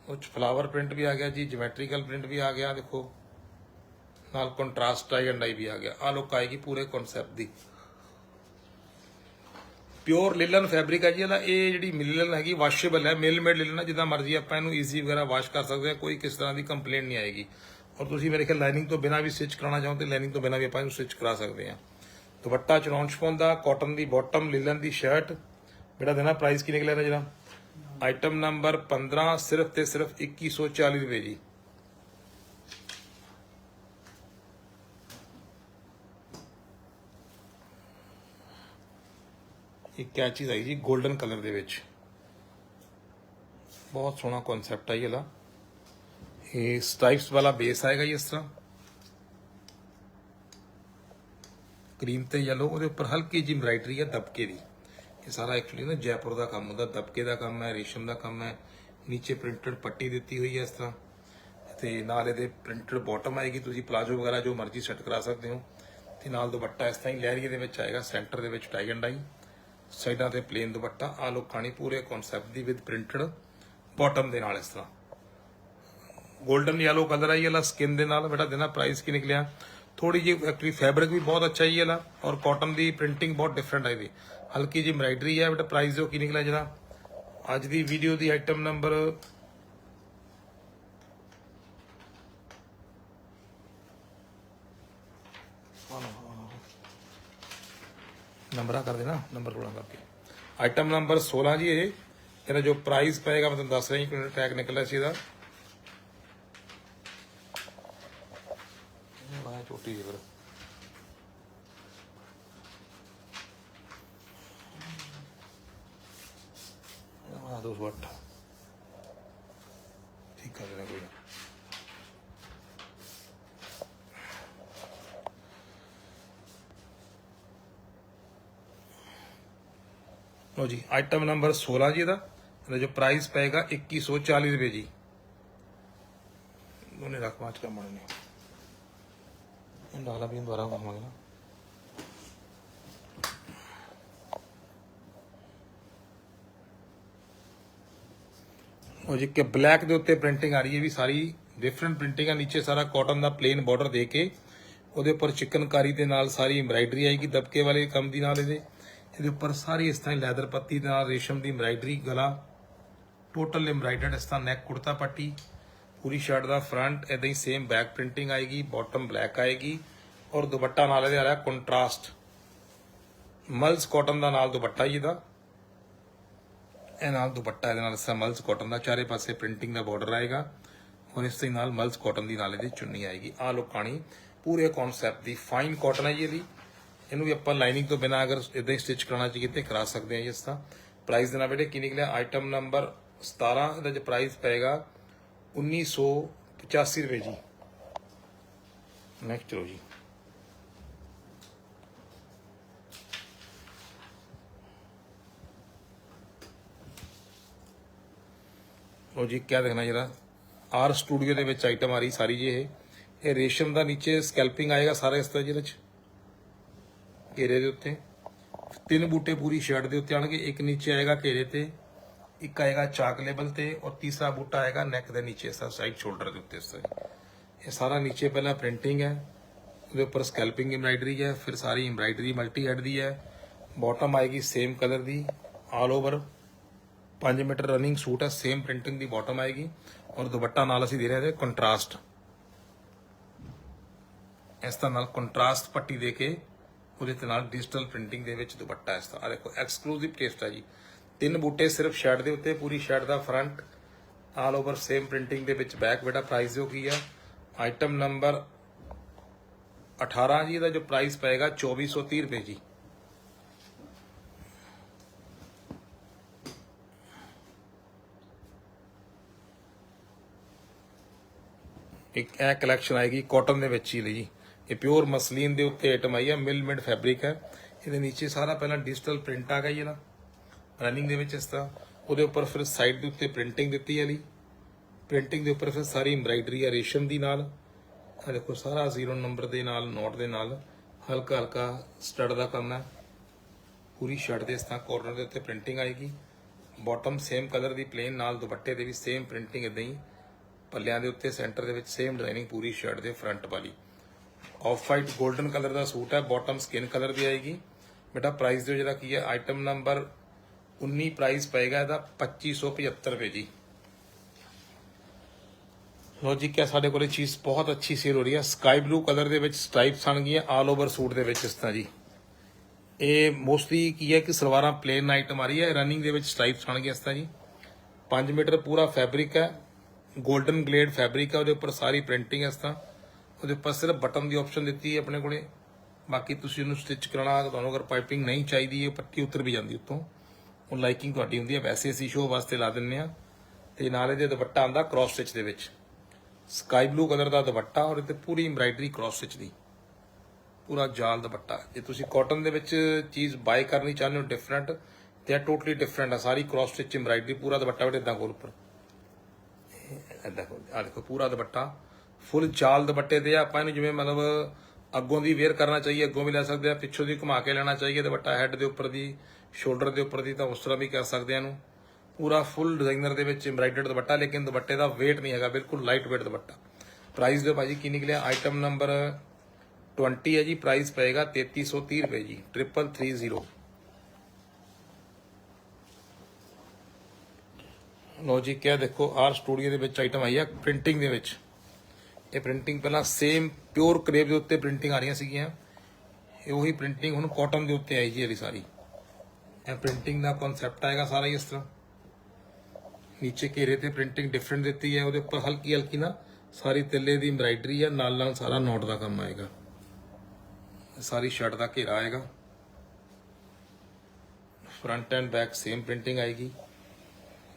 ਉਹ 'ਚ ਫਲਾਵਰ ਪ੍ਰਿੰਟ ਵੀ ਆ ਗਿਆ ਜੀ, ਜਿਓਮੈਟ੍ਰੀਕਲ ਪ੍ਰਿੰਟ ਵੀ ਆ ਗਿਆ। ਦੇਖੋ ਨਾਲ ਕੰਟਰਾਸਟ टाई एंड डाई भी आ गया। आ लुक आएगी पूरे कॉन्सैप्ट की। प्योर लिलन फैब्रिक है जी ਇਹਦਾ। ਇਹ ਜਿਹੜੀ ਲਿਲਨ ਹੈਗੀ ਵਾਸ਼ੇਬਲ ਹੈ, ਮਿਲ ਮੇਡ ਲਿਲਨ ਹੈ। ਜਿੱਦਾਂ ਮਰਜ਼ੀ ਆਪਾਂ ਇਹਨੂੰ ਈਜ਼ੀ ਵਗੈਰਾ ਵਾਸ਼ ਕਰ ਸਕਦੇ ਹਾਂ, ਕੋਈ ਕਿਸ ਤਰ੍ਹਾਂ ਦੀ ਕੰਪਲੇਂਟ ਨਹੀਂ ਆਏਗੀ। ਔਰ ਤੁਸੀਂ ਮੇਰੇ ਖਿਆਲ ਲਾਈਨਿੰਗ ਤੋਂ ਬਿਨਾਂ ਵੀ ਸਟਿਚ ਕਰਾਉਣਾ ਚਾਹੋ ਤੇ ਲਾਈਨਿੰਗ ਤੋਂ ਬਿਨਾਂ ਵੀ ਆਪਾਂ ਇਹਨੂੰ ਸਟਿਚ ਕਰਾ ਸਕਦੇ ਹਾਂ। ਦੁਪੱਟਾ ਚਰੌਨ ਸ਼ਿਫੋਨ ਦਾ, ਕਾਟਨ ਦੀ ਬਾਟਮ, ਲਿਲਨ ਦੀ ਸ਼ਰਟ। बेटा देना प्राइस की निकलेगा जरा आइटम नंबर 15, सिर्फ ते सिर्फ 2140 रुपये जी। एक क्या चीज़ आई जी, गोल्डन कलर दे विच। बहुत सोहना कॉन्सैप्ट है ये। ये स्ट्राइप्स वाला बेस आएगा जी, इस तरह क्रीम ते येलो। ਉਹਦੇ ਉੱਪਰ हल्की जी एम्ब्राइडरी है दबके दी। ये सारा एक्चुअली ना जयपुर का काम होता, दबके का काम है, रेशम का काम है। नीचे प्रिंटेड पट्टी दी हुई है इस तरह ते नाल ਇਹਦੇ प्रिंटेड बॉटम आएगी। ਤੁਸੀਂ प्लाजो वगैरह जो मर्जी सैट करा सकते हो। ਤੇ ਨਾਲ ਦੁਪੱਟਾ ਇਸ ਤਰ੍ਹਾਂ ਹੀ ਲਹਿਰੀਏ ਦੇ ਵਿੱਚ ਆਏਗਾ, ਸੈਂਟਰ ਦੇ ਵਿੱਚ ਟਾਈ ਐਂਡ ਡਾਈ, ਸਾਈਡਾਂ ਤੇ ਪਲੇਨ ਦੁਪੱਟਾ। ਆ ਲੁੱਕ ਆਣੀ ਪੂਰੇ concept the with printed bottom ਦੇ ਨਾਲ। ਇਸ ਤਰ੍ਹਾਂ गोल्डन येलो कलर है ये वाला स्किन ਦੇ ਨਾਲ। बेटा देना प्राइस की निकलिया थोड़ी जी एक्चुअली फैब्रिक भी बहुत अच्छा ही है और कॉटन की प्रिंटिंग बहुत डिफरेंट है। हल्की जी एम्ब्राइडरी है। बेटा प्राइस जो की निकला जरा अज की वीडियो की आइटम नंबर नंबर कर देना, नंबर थोड़ा करके आइटम नंबर 16 जी। ये जो प्राइस पएगा मैं तुम दस रही हूँ, टैग निकला सी छोटी जी। फिर 208 ठीक कर देना कोई ना। लो जी, आइटम नंबर 16 जी का जो प्राइस पएगा 2140 रुपये जी। उन्हें रख पाँच का मन नहीं डाला भी दोबारा घूमांगे ना। ਉਹ ਜੀ ਕਿ ਬਲੈਕ ਦੇ ਉੱਤੇ ਪ੍ਰਿੰਟਿੰਗ ਆ ਰਹੀ ਹੈ ਵੀ ਸਾਰੀ ਡਿਫਰੈਂਟ ਪ੍ਰਿੰਟਿੰਗ ਆ। ਨੀਚੇ ਸਾਰਾ ਕਾਟਨ ਦਾ ਪਲੇਨ ਬਾਰਡਰ ਦੇ ਕੇ ਉਹਦੇ ਉੱਪਰ ਚਿਕਨਕਾਰੀ ਦੇ ਨਾਲ ਸਾਰੀ ਐਮਬਰਾਇਡਰੀ ਆਏਗੀ ਦਬਕੇ ਵਾਲੇ ਕੰਮ ਦੀ ਨਾਲ। ਇਹਦੇ ਉੱਪਰ ਸਾਰੀ ਇਸ ਤਰ੍ਹਾਂ ਲੈਦਰ ਪੱਤੀ ਦੇ ਨਾਲ ਰੇਸ਼ਮ ਦੀ ਐਮਬਰਾਇਡਰੀ, ਗਲਾ ਟੋਟਲ ਐਮਬਰਾਇਡਰਡ ਇਸ ਤਰ੍ਹਾਂ ਨੈਕ ਕੁੜਤਾ ਪੱਟੀ ਪੂਰੀ ਸ਼ਰਟ ਦਾ ਫਰੰਟ ਇਦਾਂ ਹੀ ਸੇਮ ਬੈਕ ਪ੍ਰਿੰਟਿੰਗ ਆਏਗੀ, ਬਾਟਮ ਬਲੈਕ ਆਏਗੀ ਔਰ ਦੁਪੱਟਾ ਨਾਲ ਇਹਦੇ ਆ ਰਿਹਾ ਕੰਟਰਾਸਟ ਮਲਸ ਕਾਟਨ ਦਾ ਨਾਲ ਦੁਪੱਟਾ ਜੀ ਇਹਦਾ। ਇਹ ਨਾਲ ਦੁਪੱਟਾ ਇਹਦੇ ਨਾਲ ਇਸਾ ਮਲਸ ਕਾਟਨ ਦਾ ਚਾਰੇ ਪਾਸੇ ਪ੍ਰਿੰਟਿੰਗ ਦਾ ਬਾਰਡਰ ਆਏਗਾ ਔਰ ਇਸ ਦੇ ਨਾਲ ਮਲਸ ਕਾਟਨ ਦੀ ਨਾਲ ਇਹਦੀ ਚੁੰਨੀ ਆਏਗੀ। ਆ ਲੋ ਕਹਾਣੀ ਪੂਰੇ ਕਨਸੈਪਟ ਦੀ ਫਾਈਨ ਕਾਟਨ ਹੈ ਜੀ ਇਹਦੀ। ਇਹਨੂੰ ਵੀ ਆਪਾਂ ਲਾਈਨਿੰਗ ਤੋਂ ਬਿਨਾ ਅਗਰ ਇਦਾਂ ਹੀ ਸਟਿਚ ਕਰਾਉਣਾ ਚਾਹੀਏ ਤੇ ਕਰਾ ਸਕਦੇ ਹਾਂ ਜੀ। ਇਸ ਦਾ ਪ੍ਰਾਈਸ ਦੇਣਾ ਬੇਟੇ ਕੀ ਨਿਕਲਿਆ ਆਈਟਮ ਨੰਬਰ 17। ਇਹਦਾ ਜੋ ਪ੍ਰਾਈਸ ਪਏਗਾ 1985 ਰੁਪਏ ਜੀ। ਨੈਕਸਟ ਚਲੋ ਜੀ। ਲੋ ਜੀ ਕਿਆ ਦੇਖਣਾ ਜਰਾ ਆਰ ਸਟੂਡੀਓ ਦੇ ਵਿੱਚ ਆਈਟਮ ਆ ਰਹੀ ਸਾਰੀ ਜੀ। ਇਹ ਰੇਸ਼ਮ ਦਾ ਨੀਚੇ ਸਕੈਲਪਿੰਗ ਆਏਗਾ ਸਾਰਾ ਇਸ ਤਰ੍ਹਾਂ ਜਿਹਦੇ ਵਿੱਚ ਘੇਰੇ ਦੇ ਉੱਤੇ 3 ਬੂਟੇ ਪੂਰੀ ਸ਼ਰਟ ਦੇ ਉੱਤੇ ਆਣਗੇ। ਇੱਕ ਨੀਚੇ ਆਏਗਾ ਘੇਰੇ ਤੇ, ਇੱਕ ਆਏਗਾ ਚਾਕ ਲੇਬਲ ਤੇ ਔਰ ਤੀਸਰਾ ਬੂਟਾ ਆਏਗਾ ਨੈਕ ਦੇ ਨੀਚੇ ਇਸ ਤਰ੍ਹਾਂ ਸਾਈਡ ਸ਼ੋਲਡਰ ਦੇ ਉੱਤੇ। ਇਸ ਤਰ੍ਹਾਂ ਇਹ ਸਾਰਾ ਨੀਚੇ ਪਹਿਲਾਂ ਪ੍ਰਿੰਟਿੰਗ ਹੈ, ਉਹਦੇ ਉੱਪਰ ਸਕੈਲਪਿੰਗ ਐਮਬਰਾਇਡਰੀ ਹੈ, ਫਿਰ ਸਾਰੀ ਐਮਬਰਾਇਡਰੀ ਮਲਟੀ ਹੈਡ ਦੀ ਹੈ। ਬਾਟਮ ਆਏਗੀ ਸੇਮ ਕਲਰ ਦੀ all over 5 metre running suit ਹੈ, ਸੇਮ ਪ੍ਰਿੰਟਿੰਗ ਦੀ ਬਾਟਮ ਆਏਗੀ ਔਰ ਦੁਪੱਟਾ ਨਾਲ ਅਸੀਂ ਦੇ ਰਹੇ ਹਾਂ ਕੰਟਰਾਸਟ ਇਸ ਤਰ੍ਹਾਂ ਨਾਲ ਕੰਟਰਾਸਟ ਪੱਟੀ ਦੇ ਕੇ ਉਹਦੇ ਤੇ ਨਾਲ ਡਿਜੀਟਲ ਪ੍ਰਿੰਟਿੰਗ ਦੇ ਵਿੱਚ ਦੁਪੱਟਾ ਇਸ ਤਰ੍ਹਾਂ। ਆ ਦੇਖੋ ਐਕਸਕਲੂਸਿਵ ਟੇਸਟ ਹੈ ਜੀ। 3 ਬੂਟੇ ਸਿਰਫ ਸ਼ਰਟ ਦੇ ਉੱਤੇ, ਪੂਰੀ ਸ਼ਰਟ ਦਾ front all over same printing ਦੇ ਵਿੱਚ ਬੈਕ। ਬੇਟਾ ਪ੍ਰਾਈਸ ਜੋ ਕੀ ਹੈ ਆਈਟਮ ਨੰਬਰ 18 ਜੀ। ਇਹਦਾ ਜੋ ਪ੍ਰਾਈਸ ਪਏਗਾ 2430 ਰੁਪਏ ਜੀ। ਇੱਕ ਇਹ ਕਲੈਕਸ਼ਨ ਆਏਗੀ ਕਾਟਨ ਦੇ ਵਿੱਚ ਹੀ ਲਈ ਜੀ। ਇਹ ਪਿਓਰ ਮਸਲੀਨ ਦੇ ਉੱਤੇ ਆਈਟਮ ਆਈ ਹੈ, ਮਿਲਮੈਂਟ ਫੈਬਰਿਕ ਹੈ। ਇਹਦੇ ਨੀਚੇ ਸਾਰਾ ਪਹਿਲਾਂ ਡਿਜੀਟਲ ਪ੍ਰਿੰਟ ਆ ਗਿਆ ਇਹਦਾ ਰਨਿੰਗ ਦੇ ਵਿੱਚ ਇਸ ਤਰ੍ਹਾਂ। ਉਹਦੇ ਉੱਪਰ ਫਿਰ ਸਾਈਡ ਦੇ ਉੱਤੇ ਪ੍ਰਿੰਟਿੰਗ ਦਿੱਤੀ ਹੈ ਲਈ ਪ੍ਰਿੰਟਿੰਗ ਦੇ ਉੱਪਰ ਫਿਰ ਸਾਰੀ ਐਮਬਰਾਇਡਰੀ ਹੈ ਰੇਸ਼ਮ ਦੀ ਨਾਲ। ਆ ਦੇਖੋ ਸਾਰਾ 0 ਨੰਬਰ ਦੇ ਨਾਲ ਨੋਟ ਦੇ ਨਾਲ ਹਲਕਾ ਹਲਕਾ ਸਟੱਡ ਦਾ ਕਰਨਾ। ਪੂਰੀ ਸ਼ਰਟ ਦੇ ਇਸ ਤਰ੍ਹਾਂ ਕਾਰਨਰ ਦੇ ਉੱਤੇ ਪ੍ਰਿੰਟਿੰਗ ਆਏਗੀ। ਬਾਟਮ ਸੇਮ ਕਲਰ ਦੀ ਪਲੇਨ ਨਾਲ ਦੁਪੱਟੇ ਦੇ ਵੀ ਸੇਮ ਪ੍ਰਿੰਟਿੰਗ ਇਦਾਂ ਹੀ ਪੱਲਿਆਂ ਦੇ ਉੱਤੇ ਸੈਂਟਰ ਦੇ ਵਿੱਚ ਸੇਮ ਡਿਜ਼ਾਈਨਿੰਗ ਪੂਰੀ ਸ਼ਰਟ ਦੇ ਫਰੰਟ ਵਾਲੀ। ਆਫ ਵਾਈਟ 골ਡਨ ਕਲਰ ਦਾ ਸੂਟ ਹੈ, ਬਾਟਮ ਸਕਿਨ ਕਲਰ ਦੀ ਆਏਗੀ। ਬੇਟਾ ਪ੍ਰਾਈਸ ਦਿਓ ਜਿਹੜਾ ਕੀ ਹੈ ਆਈਟਮ ਨੰਬਰ 19 ਪ੍ਰਾਈਸ ਪਏਗਾ ਇਹਦਾ 2575 ਰੁਪਏ ਜੀ। ਲੋ ਜੀ ਕਿਆ ਸਾਡੇ ਕੋਲ ਚੀਜ਼ ਬਹੁਤ ਅੱਛੀ ਸੇਲ ਹੋ ਰਹੀ ਹੈ। ਸਕਾਈ ਬਲੂ ਕਲਰ ਦੇ ਵਿੱਚ ਸਟ੍ਰਾਈਪਸ ਆਣਗੀਆਂ ਆਲ ਓਵਰ ਸੂਟ ਦੇ ਵਿੱਚ ਇਸ ਤਰ੍ਹਾਂ ਜੀ। ਇਹ ਮੋਸਟਲੀ ਕੀ ਹੈ ਕਿ ਸਲਵਾਰਾਂ ਪਲੇਨ ਆਈਟਮ ਆ ਰਹੀ ਹੈ, ਰਨਿੰਗ ਦੇ ਵਿੱਚ ਸਟ੍ਰਾਈਪਸ ਆਣਗੀਆਂ ਇਸ ਤਰ੍ਹਾਂ ਜੀ। 5 ਮੀਟਰ ਪੂਰਾ ਫੈਬਰਿਕ ਹੈ, 골ਡਨ ਗਲੇਡ ਫੈਬਰਿਕ ਹੈ। ਉਹਦੇ ਉੱਪਰ ਸਾਰੀ ਪ੍ਰਿੰਟਿੰਗ ਇਸ ਤਰ੍ਹਾਂ। ਉਹਦੇ ਉੱਪਰ ਸਿਰਫ ਬਟਨ ਦੀ ਆਪਸ਼ਨ ਦਿੱਤੀ ਹੈ ਆਪਣੇ ਕੋਲੇ। ਬਾਕੀ ਤੁਸੀਂ ਉਹਨੂੰ ਸਟਿਚ ਕਰਾਉਣਾ ਤੁਹਾਨੂੰ ਅਗਰ ਪਾਈਪਿੰਗ ਨਹੀਂ ਚਾਹੀਦੀ ਹੈ ਪੱਟੀ ਉਤਰ ਵੀ ਜਾਂਦੀ ਉੱਤੋਂ, ਉਹ ਲਾਈਕਿੰਗ ਤੁਹਾਡੀ ਹੁੰਦੀ ਹੈ। ਵੈਸੇ ਅਸੀਂ ਸ਼ੋਅ ਵਾਸਤੇ ਲਾ ਦਿੰਦੇ ਹਾਂ। ਤੇ ਨਾਲ ਇਹਦੇ ਦੁਪੱਟਾ ਆਉਂਦਾ ਕ੍ਰੋਸ ਸਟਿਚ ਦੇ ਵਿੱਚ ਸਕਾਈ ਬਲੂ ਕਲਰ ਦਾ ਦੁਪੱਟਾ ਔਰ ਇਹਤੇ ਪੂਰੀ ਐਮਬਰਾਇਡਰੀ ਕ੍ਰੋਸ ਸਟਿਚ ਦੀ ਪੂਰਾ ਜਾਲ ਦੁਪੱਟਾ। ਜੇ ਤੁਸੀਂ ਕਾਟਨ ਦੇ ਵਿੱਚ ਚੀਜ਼ ਬਾਈ ਕਰਨੀ ਚਾਹੁੰਦੇ ਹੋ ਡਿਫਰੈਂਟ ਤੇ ਇਹ ਟੋਟਲੀ ਡਿਫਰੈਂਟ ਆ। ਸਾਰੀ ਕ੍ਰੋਸ ਸਟਿਚ ਐਮਬਰਾਇਡਰੀ ਪੂਰਾ ਦੁਪੱਟਾ ਵੀ ਇਦਾਂ ਕੋਲ ਉੱਪਰ ਇਦਾਂ ਕੋਲ। ਆ ਦੇਖੋ ਪੂਰਾ ਦੁਪੱਟਾ ਫੁੱਲ ਜਾਲ ਦੁਪੱਟੇ ਦੇ ਆਪਾਂ ਇਹਨੂੰ ਜਿਵੇਂ ਮਤਲਬ ਅੱਗੋਂ ਦੀ ਵੇਅਰ ਕਰਨਾ ਚਾਹੀਏ ਅੱਗੋਂ ਵੀ ਲੈ ਸਕਦੇ ਆ, ਪਿੱਛੋਂ ਦੀ ਘੁਮਾ ਕੇ ਲੈਣਾ ਚਾਹੀਏ ਦੁਪੱਟਾ ਹੈਡ ਦੇ ਉੱਪਰ ਦੀ ਸ਼ੋਲਡਰ ਦੇ ਉੱਪਰ ਦੀ ਤਾਂ ਉਸ ਤਰ੍ਹਾਂ ਵੀ ਕਰ ਸਕਦੇ ਆ। ਇਹਨੂੰ ਪੂਰਾ ਫੁੱਲ ਡਿਜ਼ਾਈਨਰ ਦੇ ਵਿੱਚ ਐਮਬਰਾਇਡਰਡ ਦੁਪੱਟਾ, ਲੇਕਿਨ ਦੁਪੱਟੇ ਦਾ weight ਨਹੀਂ ਹੈਗਾ, ਬਿਲਕੁਲ ਲਾਈਟ weight ਦੁਪੱਟਾ। ਪ੍ਰਾਈਸ ਦਿਓ ਭਾਜੀ ਕੀ ਨਿਕਲਿਆ ਆਈਟਮ ਨੰਬਰ 20 ਹੈ ਜੀ। ਪ੍ਰਾਈਸ ਪਏਗਾ 3330 ਰੁਪਏ ਜੀ 3330। ਲੋ ਜੀ ਕਿਆ ਦੇਖੋ ਆਰ ਸਟੂਡੀਓ ਦੇ ਵਿੱਚ ਆਈਟਮ ਆਈ ਹੈ ਪ੍ਰਿੰਟਿੰਗ ਦੇ ਵਿੱਚ। ਇਹ ਪ੍ਰਿੰਟਿੰਗ ਪਹਿਲਾਂ ਸੇਮ ਪਿਓਰ ਕਰੇਪ ਦੇ ਉੱਤੇ ਪ੍ਰਿੰਟਿੰਗ ਆ ਰਹੀਆਂ ਸੀਗੀਆਂ, ਇਹ ਉਹੀ ਪ੍ਰਿੰਟਿੰਗ ਹੁਣ ਕਾਟਨ ਦੇ ਉੱਤੇ ਆਈ ਜੀ ਇਹਦੀ ਸਾਰੀ। ਇਹ ਪ੍ਰਿੰਟਿੰਗ ਦਾ ਕਨਸੈਪਟ ਆਏਗਾ ਸਾਰਾ ਹੀ ਇਸ ਤਰ੍ਹਾਂ। ਨੀਚੇ ਘੇਰੇ ਤੇ ਪ੍ਰਿੰਟਿੰਗ ਡਿਫਰੈਂਟ ਦਿੱਤੀ ਹੈ, ਉਹਦੇ ਉੱਪਰ ਹਲਕੀ ਹਲਕੀ ਨਾ ਸਾਰੀ ਤਿੱਲੇ ਦੀ ਐਮਬਰਾਇਡਰੀ ਹੈ, ਨਾਲ ਨਾਲ ਸਾਰਾ ਨੋਟ ਦਾ ਕੰਮ ਆਏਗਾ। ਸਾਰੀ ਸ਼ਰਟ ਦਾ ਘੇਰਾ ਆਏਗਾ, front end back same printing ਆਏਗੀ,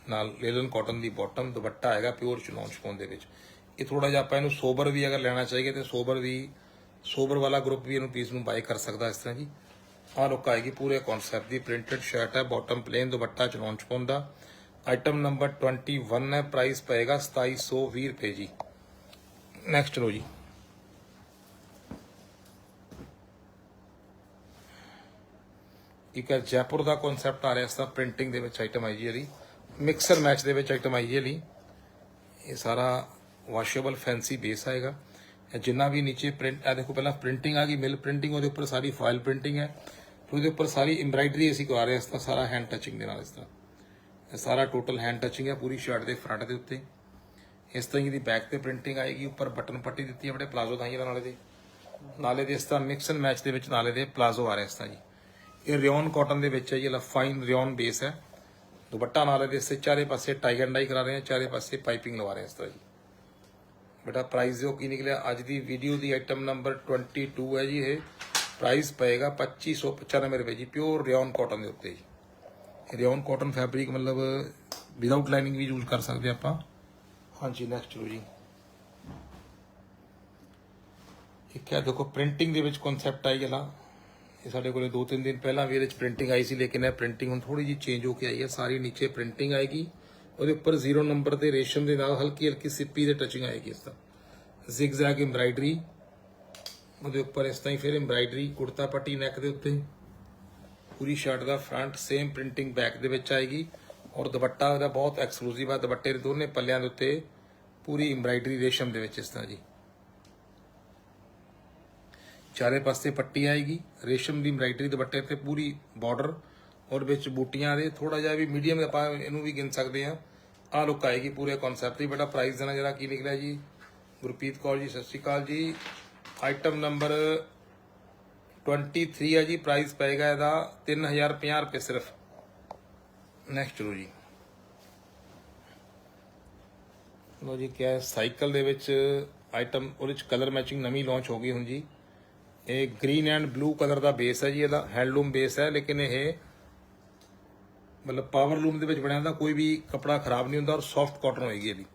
ਨਾਲ ਲੇਲਨ ਕਾਟਨ ਦੀ ਬਾਟਮ। ਦੁਪੱਟਾ ਆਏਗਾ ਪਿਓਰ ਚਨੌਨ ਦੇ ਵਿੱਚ। ਇਹ ਥੋੜਾ ਜਿਹਾ ਆਪਾਂ ਇਹਨੂੰ ਸੋਬਰ ਵੀ ਅਗਰ ਲੈਣਾ ਚਾਹੀਏ ਤੇ ਸੋਬਰ ਵਾਲਾ ਗਰੁੱਪ ਵੀ ਇਹਨੂੰ ਪੀਸ ਨੂੰ ਬਾਈ ਕਰ ਸਕਦਾ ਇਸ ਤਰ੍ਹਾਂ ਜੀ। ਆਹ ਲੁੱਕ ਆਏਗੀ ਪੂਰੇ ਕਨਸੈਪਟ ਦੀ। ਪ੍ਰਿੰਟਡ ਸ਼ਰਟ ਹੈ, ਬਾਟਮ ਪਲੇਨ, ਦੁਪੱਟਾ ਚਨੌਨ ਦਾ। ਆਈਟਮ ਨੰਬਰ 21 ਹੈ। ਪ੍ਰਾਈਸ ਪਏਗਾ 2720 ਰੁਪਏ ਜੀ। ਨੈਕਸਟ ਲੋ ਜੀ। ਇੱਕ ਜੈਪੁਰ ਦਾ ਕਨਸੈਪਟ ਆ ਰਿਹਾ ਇਸ ਤਰ੍ਹਾਂ ਪ੍ਰਿੰਟਿੰਗ ਦੇ ਵਿੱਚ ਆਈਟਮ ਆਈ ਜੀ ਇਹਦੀ। ਮਿਕਸਰ ਮੈਚ ਦੇ ਵਿੱਚ ਆਈਟਮ ਆਈ ਹੈ ਲਈ ਇਹ ਸਾਰਾ ਵਾਸ਼ੇਬਲ ਫੈਂਸੀ ਬੇਸ ਆਏਗਾ। ਜਿੰਨਾ ਵੀ ਨੀਚੇ ਪ੍ਰਿੰਟ ਆ ਦੇਖੋ ਪਹਿਲਾਂ ਪ੍ਰਿੰਟਿੰਗ ਆ ਗਈ ਮਿਲ ਪ੍ਰਿੰਟਿੰਗ ਉਹਦੇ ਉੱਪਰ ਸਾਰੀ ਫਾइल ਪ੍ਰਿੰਟਿੰਗ ਹੈ ਉਹਦੇ ਉੱਪਰ ਸਾਰੀ ਐਮਬਰਾਇਡਰੀ ਅਸੀਂ ਕਰਾ ਰਹੇ ਹਾਂ ਇਸ ਤਰ੍ਹਾਂ ਸਾਰਾ ਹੈਂਡ ਟਚਿੰਗ ਦੇ ਨਾਲ ਇਸ ਤਰ੍ਹਾਂ ਇਹ ਸਾਰਾ ਟੋਟਲ ਹੈਂਡ ਟਚਿੰਗ ਹੈ ਪੂਰੀ ਸ਼ਰਟ ਦੇ ਫਰੰਟ ਦੇ ਉੱਤੇ। ਇਸ ਤਰ੍ਹਾਂ ਇਹਦੀ ਬੈਕ ਤੇ ਪ੍ਰਿੰਟਿੰਗ ਆਏਗੀ ਉੱਪਰ ਬਟਨ ਪੱਟੀ ਦਿੱਤੀ ਹੈ ਬੜੇ ਪਲਾਜ਼ੋ ਦਾਈਆਂ ਨਾਲੇ ਦੇ ਇਸ ਤਰ੍ਹਾਂ ਮਿਕਸ ਐਂਡ ਮੈਚ ਦੇ ਵਿੱਚ ਨਾਲੇ ਦੇ ਪਲਾਜ਼ੋ ਆ ਰਿਹਾ ਇਸ ਤਰ੍ਹਾਂ ਜੀ। ਇਹ ਰਿਓਨ ਕਾਟਨ ਦੇ ਵਿੱਚ ਹੈ ਜੀ ਫਾਈਨ ਰਿਓਨ ਬੇਸ ਹੈ। ਦੁਪੱਟਾ ਨਾਲੇ ਦੇ ਇਸੇ ਚਾਰੇ ਪਾਸੇ ਟਾਈ ਐਂਡ ਡਾਈ ਕਰਾ ਰਹੇ ਹਾਂ ਚਾਰੇ ਪਾਸੇ ਪਾइपिंग ਲਵਾ ਰਹੇ ਹਾਂ ਇਸ ਤਰ੍ਹਾਂ ਜੀ। बेटा प्राइस जो की निकलिया अज की वीडियो की आइटम नंबर 22 है जी। ये प्राइस पेगा 2595 रुपए जी प्योर रियोन कॉटन के उत्ते जी। रियोन कॉटन फैब्रिक मतलब विदाउट लाइनिंग भी यूज कर सकते आप। हाँ जी नैक्सट चलो जी। एक है देखो प्रिंटिंग के कॉन्सैप्ट आई गला ये साढ़े को 2-3 दिन पहला भी प्रिंटिंग आई सी लेकिन प्रिंटिंग हम थोड़ी जी चेंज होकर आई है। सारी नीचे प्रिंटिंग आएगी ਉਹਦੇ ਉੱਪਰ 0 ਨੰਬਰ ਤੇ ਰੇਸ਼ਮ ਦੇ ਨਾਲ ਹਲਕੀ ਹਲਕੀ ਸਿੱਪੀ ਦੇ ਟਚਿੰਗ ਆਏਗੀ ਇਸ ਤਰ੍ਹਾਂ ਜ਼ਿਗਜ਼ੈਗ ਐਮਬਰਾਇਡਰੀ ਉਹਦੇ ਉੱਪਰ ਇਸ ਤਰ੍ਹਾਂ ਹੀ ਫਿਰ ਐਮਬਰਾਇਡਰੀ ਕੁੜਤਾ ਪੱਟੀ ਨੈਕ ਦੇ ਉੱਤੇ ਪੂਰੀ ਸ਼ਰਟ ਦਾ ਫਰੰਟ ਸੇਮ ਪ੍ਰਿੰਟਿੰਗ ਬੈਕ ਦੇ ਵਿੱਚ ਆਏਗੀ ਔਰ ਦੁਪੱਟਾ ਉਹਦਾ ਬਹੁਤ ਐਕਸਕਲੂਸਿਵ ਆ। ਦੁਪੱਟੇ ਦੇ ਦੋਨੇ ਪੱਲਿਆਂ ਦੇ ਉੱਤੇ ਪੂਰੀ ਐਮਬਰਾਇਡਰੀ ਰੇਸ਼ਮ ਦੇ ਵਿੱਚ ਇਸ ਤਰ੍ਹਾਂ ਜੀ ਚਾਰੇ ਪਾਸੇ ਪੱਟੀ ਆਏਗੀ ਰੇਸ਼ਮ ਦੀ ਐਮਬਰਾਇਡਰੀ ਦੁਪੱਟੇ ਤੇ ਪੂਰੀ ਬਾਰਡਰ और विच बूटियां दे थोड़ा जिहा भी मीडियम आप इनू भी गिन सकते हैं। आ लुक आएगी पूरे कॉन्सैप्ट की। बेटा प्राइस देना जरा की निकलिया जी। गुरप्रीत कौर जी सत श्री अकाल जी। आइटम नंबर 23 है जी। प्राइस पेगा इसका 3050 रुपये सिर्फ। नैक्सट चलो जी। लो जी क्या साइकिल दे विच आइटम और कलर मैचिंग नवी लॉन्च हो गई हुण जी। ये ग्रीन एंड ब्लू कलर का बेस है जी। इसका हैंडलूम बेस है लेकिन यह मतलब पावर लूम के बनया कोई भी कपड़ा खराब नहीं होता और सॉफ्ट कॉटन होएगी। अभी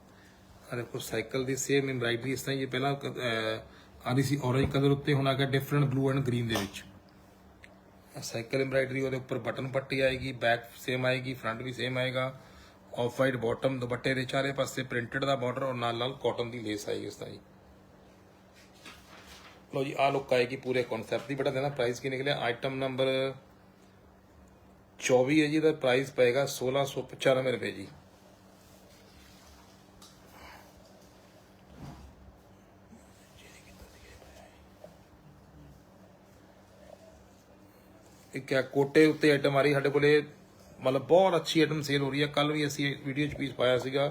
देखो साइकिल की सेम एम्ब्राइडरी इस तरह ये पहला आ रही सी ऑरेंज कलर उत्ते हुण आ गया different blue and green they which cycle embroidery वो उपर बटन पट्टी आएगी बैक सेम आएगी फ्रंट भी सेम आएगा ऑफ वाइट बॉटम दुपट्टे के चारे पासे प्रिंटेड का बॉर्डर और नाल कॉटन की लेस आएगी इस तरह। लो जी आ लुक आएगी पूरे कॉन्सैप्ट की। बेटा देना प्राइस की निकलिया आइटम नंबर 24 है जी। का प्राइस पेगा 1695 रुपये जी। एक है कोटे उत्ते आइटम आ रही साढ़े को मतलब बहुत अच्छी आइटम सेल हो रही है। कल भी असी वीडियो च पीस पाया सीगा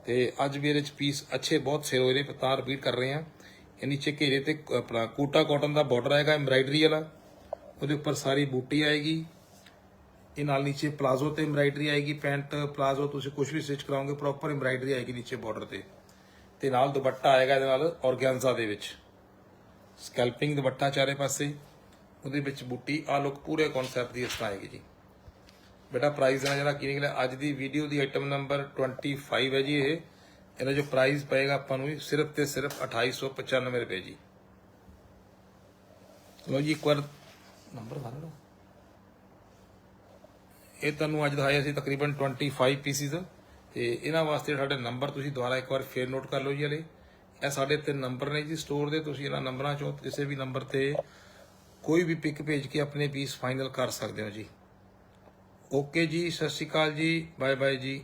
ते अज भी ये पीस अच्छे बहुत सेल हो रहे तां रिपीट कर रहे हैं। ये नीचे घेरे ते अपना कोटा कॉटन का बॉर्डर आएगा एम्ब्राइडरी वाला वो उपर सारी बूटी आएगी। ये नाल नीचे प्लाजो ते एम्ब्राइडरी आएगी पैंट प्लाजो तुम कुछ भी स्टिच कराओगे प्रॉपर एम्ब्राइडरी आएगी नीचे बॉर्डर ते नाल दुपट्टा आएगा ये नाल ऑर्गेन्जा दे विच स्कैल्पिंग दुपट्टा चारे पासे उहदे विच बूटी आ लुक पूरे कॉन्सैप्ट की इस तरह आएगी जी। बेटा प्राइस है जरा की निकलिया अज की वीडियो की आइटम नंबर 25 है जी। ये इहदा जो प्राइस पेगा आपां सिर्फ तो सिर्फ 2895 रुपये जी। लो जी एक बार नंबर मार लो ये तुहानूं अज दिखाए असीं तकरीबन 25 पीसीज ते इन्हां वास्ते साडे नंबर तुसीं दुबारा एक बार फिर नोट कर लो जी। हले ਇਹ साढ़े 3 नंबर ने जी स्टोर के तुसीं इन्हां नंबरां चों किसी भी नंबर ते कोई भी पिक भेज के अपने पीस फाइनल कर सकते हो जी। ओके जी सत श्री अकाल जी बाय बाय जी।